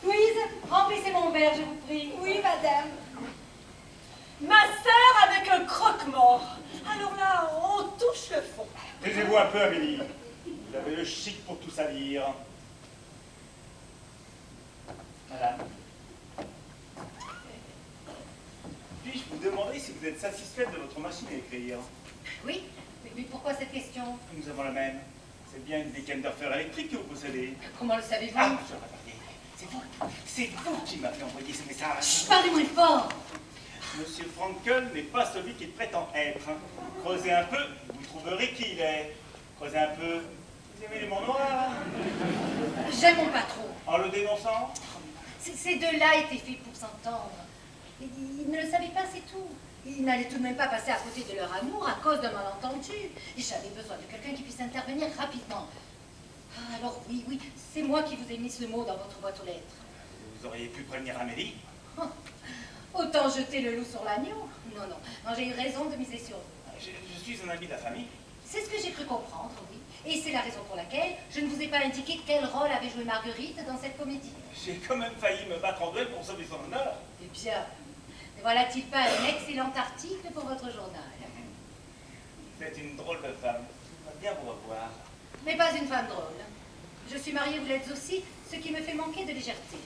Louise, remplissez mon verre, je vous prie. Oui, madame. Ma sœur avec un croque-mort. Alors là, on touche le fond. Taisez-vous un peu, Amélie. Vous avez le chic pour tout salir. Madame. Puis-je vous demander si vous êtes satisfaite de votre machine à écrire? Oui, mais pourquoi cette question? Nous avons la même. C'est bien une Dekenderfer électrique que vous possédez. Comment le savez-vous? Ah, monsieur Raparier, c'est vous qui m'avez envoyé ce message. Chut, parlez moins fort. Monsieur Frankel n'est pas celui qu'il prétend être. Creusez un peu, vous trouverez qui il est. Creusez un peu, vous aimez les mots noirs? J'aime mon patron. En le dénonçant? Ces deux-là étaient faits pour s'entendre. Ils ne le savaient pas, c'est tout. Ils n'allaient tout de même pas passer à côté de leur amour à cause d'un malentendu. J'avais besoin de quelqu'un qui puisse intervenir rapidement. Ah, alors oui, c'est moi qui vous ai mis ce mot dans votre boîte aux lettres. Vous auriez pu prévenir Amélie? Oh, autant jeter le loup sur l'agneau. Non, j'ai eu raison de miser sur vous. Je suis un ami de la famille. C'est ce que j'ai cru comprendre, oui. Et c'est la raison pour laquelle je ne vous ai pas indiqué quel rôle avait joué Marguerite dans cette comédie. J'ai quand même failli me battre en duel pour sauver son honneur. Eh bien, ne voilà-t-il pas un excellent article pour votre journal? Vous êtes une drôle de femme. J'aimerais bien vous revoir. Mais pas une femme drôle. Je suis mariée, vous l'êtes aussi, ce qui me fait manquer de légèreté.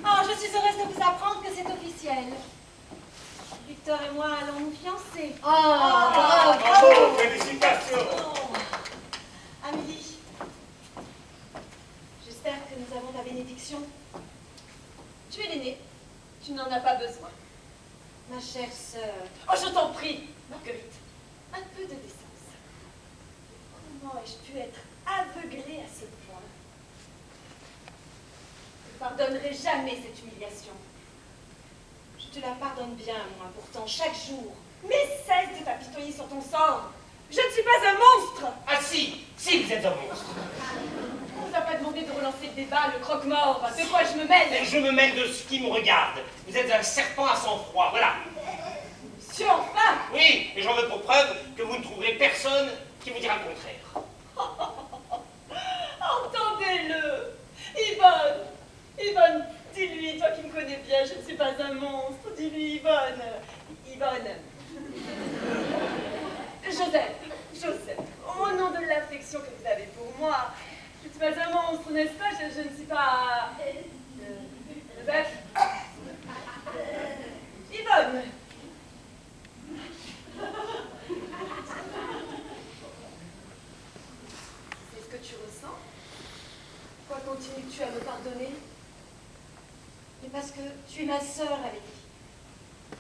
Oh, je suis heureuse de vous apprendre que c'est officiel. Victor et moi allons nous fiancer. Oh, bravo! Félicitations! Amélie, j'espère que nous avons ta bénédiction. Tu es l'aînée, tu n'en as pas besoin. Ma chère sœur. Oh, je t'en prie, Marguerite, un peu de décence. Comment ai-je pu être aveuglée à ce point? Je ne pardonnerai jamais cette humiliation. Je te la pardonne bien, moi, pourtant, chaque jour. Mais cesse de t'apitoyer sur ton sort. Je ne suis pas un monstre. Ah si, vous êtes un monstre. On ne vous a pas demandé de relancer le débat, le croque-mort. De quoi je me mêle? Je me mêle de ce qui me regarde. Vous êtes un serpent à sang-froid, voilà. Monsieur, enfin! Oui, et j'en veux pour preuve que vous ne trouverez personne qui vous dira le contraire. Entendez-le! Yvonne, dis-lui, toi qui me connais bien, je ne suis pas un monstre. Dis-lui, Yvonne. Joseph, au nom de l'affection que vous avez pour moi, je ne suis pas un monstre, n'est-ce pas? Je ne suis pas... Joseph? Yvonne! C'est ce que tu ressens? Pourquoi continues-tu à me pardonner? Mais parce que tu es ma sœur, Amélie.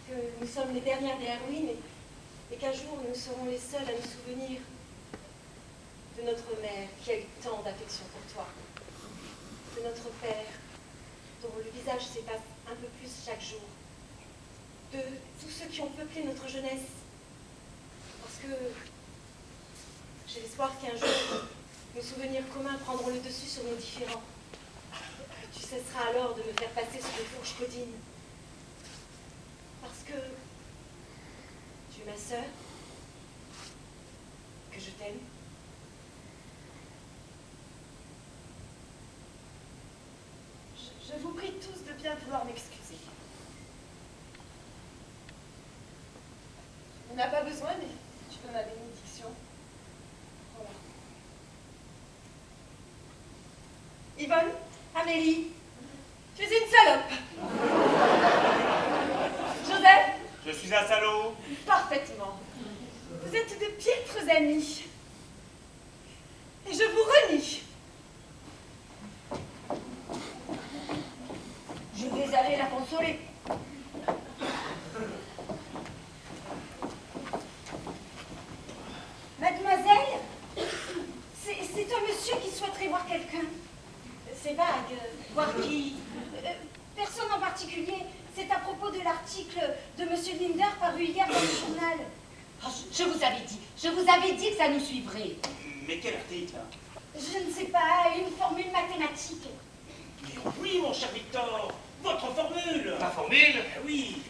Que nous sommes les dernières des héroïnes et qu'un jour nous serons les seuls à nous souvenir de de notre mère qui a eu tant d'affection pour toi, de notre père dont le visage s'efface un peu plus chaque jour, de tous ceux qui ont peuplé notre jeunesse, parce que j'ai l'espoir qu'un jour, nos souvenirs communs prendront le dessus sur nos différends. Tu cesseras alors de me faire passer sous les fourches codines. Parce que tu es ma sœur, que je t'aime. Je vous prie tous de bien vouloir m'excuser. On n'a pas besoin, mais tu veux ma bénédiction. Voilà. Yvonne, Amélie, tu es une salope. Joseph, Je suis un salaud. parfaitement. Vous êtes de piètres amis. Et je vous renie. je vais aller la consoler. Mademoiselle, c'est un monsieur qui souhaiterait voir quelqu'un. C'est vague. Voir qui? Personne en particulier. C'est à propos de l'article de monsieur Linder paru hier dans le journal. Oh, je vous avais dit que ça nous suivrait. Mais quel article? Je ne sais pas, une formule mathématique. Mais oui, mon cher Victor, votre formule. Ma formule? Oui.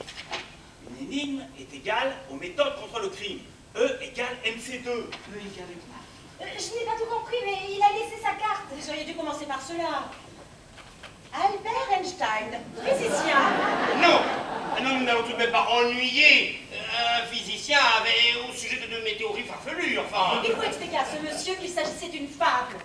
Une énigme est égale aux méthodes contre le crime. E égale MC2. E égale quoi? Je n'ai pas tout compris, mais il a laissé sa carte. Vous auriez dû commencer par cela. Albert Einstein, physicien. Non! Non, nous n'allons tout de même pas ennuyer un physicien au sujet de deux théories farfelues, enfin. Il faut expliquer à ce monsieur qu'il s'agissait d'une fable.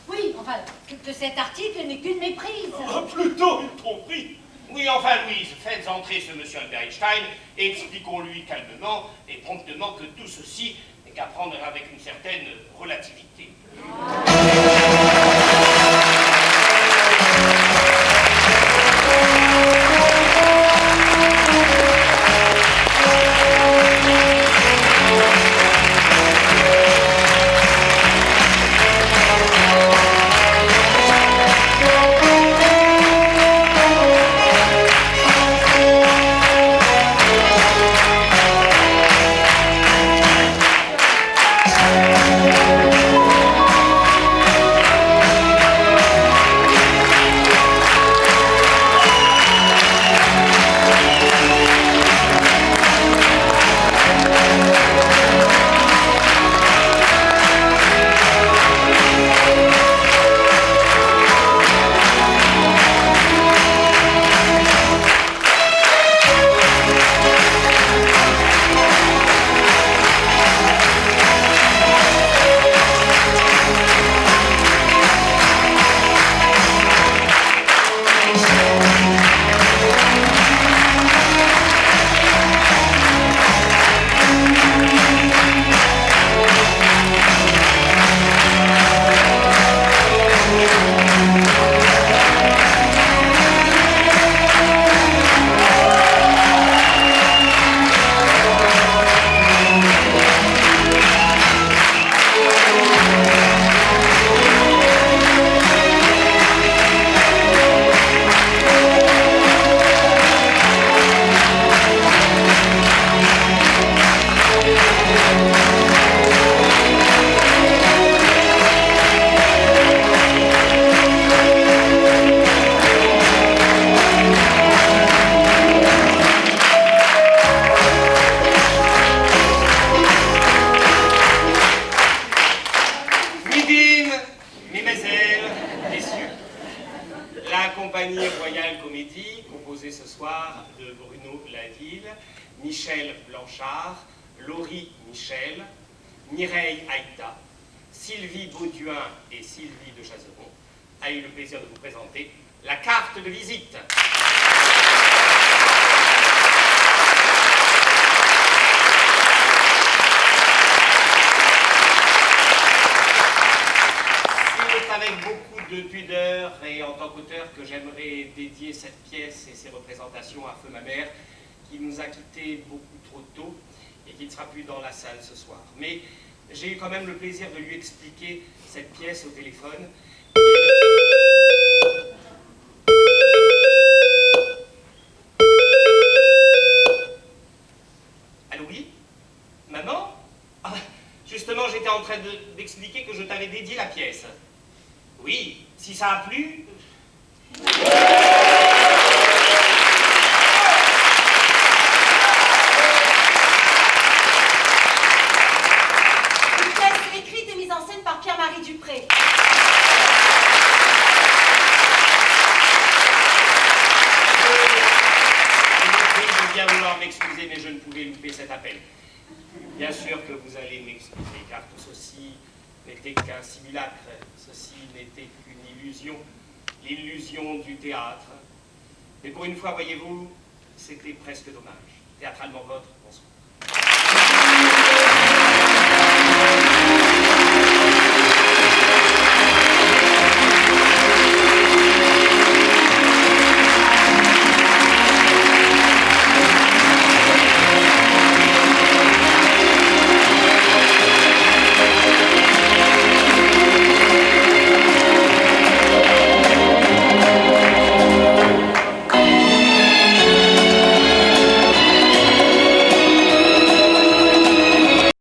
Oui, enfin, que cet article n'est qu'une méprise. Ah, plutôt une tromperie. Oui, enfin, Louise, faites entrer ce monsieur Albert Einstein et expliquons-lui calmement et promptement que tout ceci n'est qu'à prendre avec une certaine relativité. Michel Blanchard, Laurie Michel, Mireille Aïta, Sylvie Bauduin et Sylvie de Chazeron a eu le plaisir de vous présenter la carte de visite. C'est avec beaucoup de pudeur et en tant qu'auteur que j'aimerais dédier cette pièce et ses représentations à Feu ma mère, qui nous a quittés beaucoup trop tôt et qui ne sera plus dans la salle ce soir. Mais J'ai eu quand même le plaisir de lui expliquer cette pièce au téléphone. Allô, oui? Maman? Ah, justement, j'étais en train d'expliquer que je t'avais dédié la pièce. Oui, si ça a plu... Une pièce écrite et mise en scène par Pierre-Marie Dupré. Je veux bien vouloir m'excuser, mais je ne pouvais louper cet appel. Bien sûr que vous allez m'excuser, car tout ceci n'était qu'un simulacre. Ceci n'était qu'une illusion. L'illusion du théâtre. Mais pour une fois, voyez-vous, c'était presque dommage. Théâtralement vôtre, bonsoir.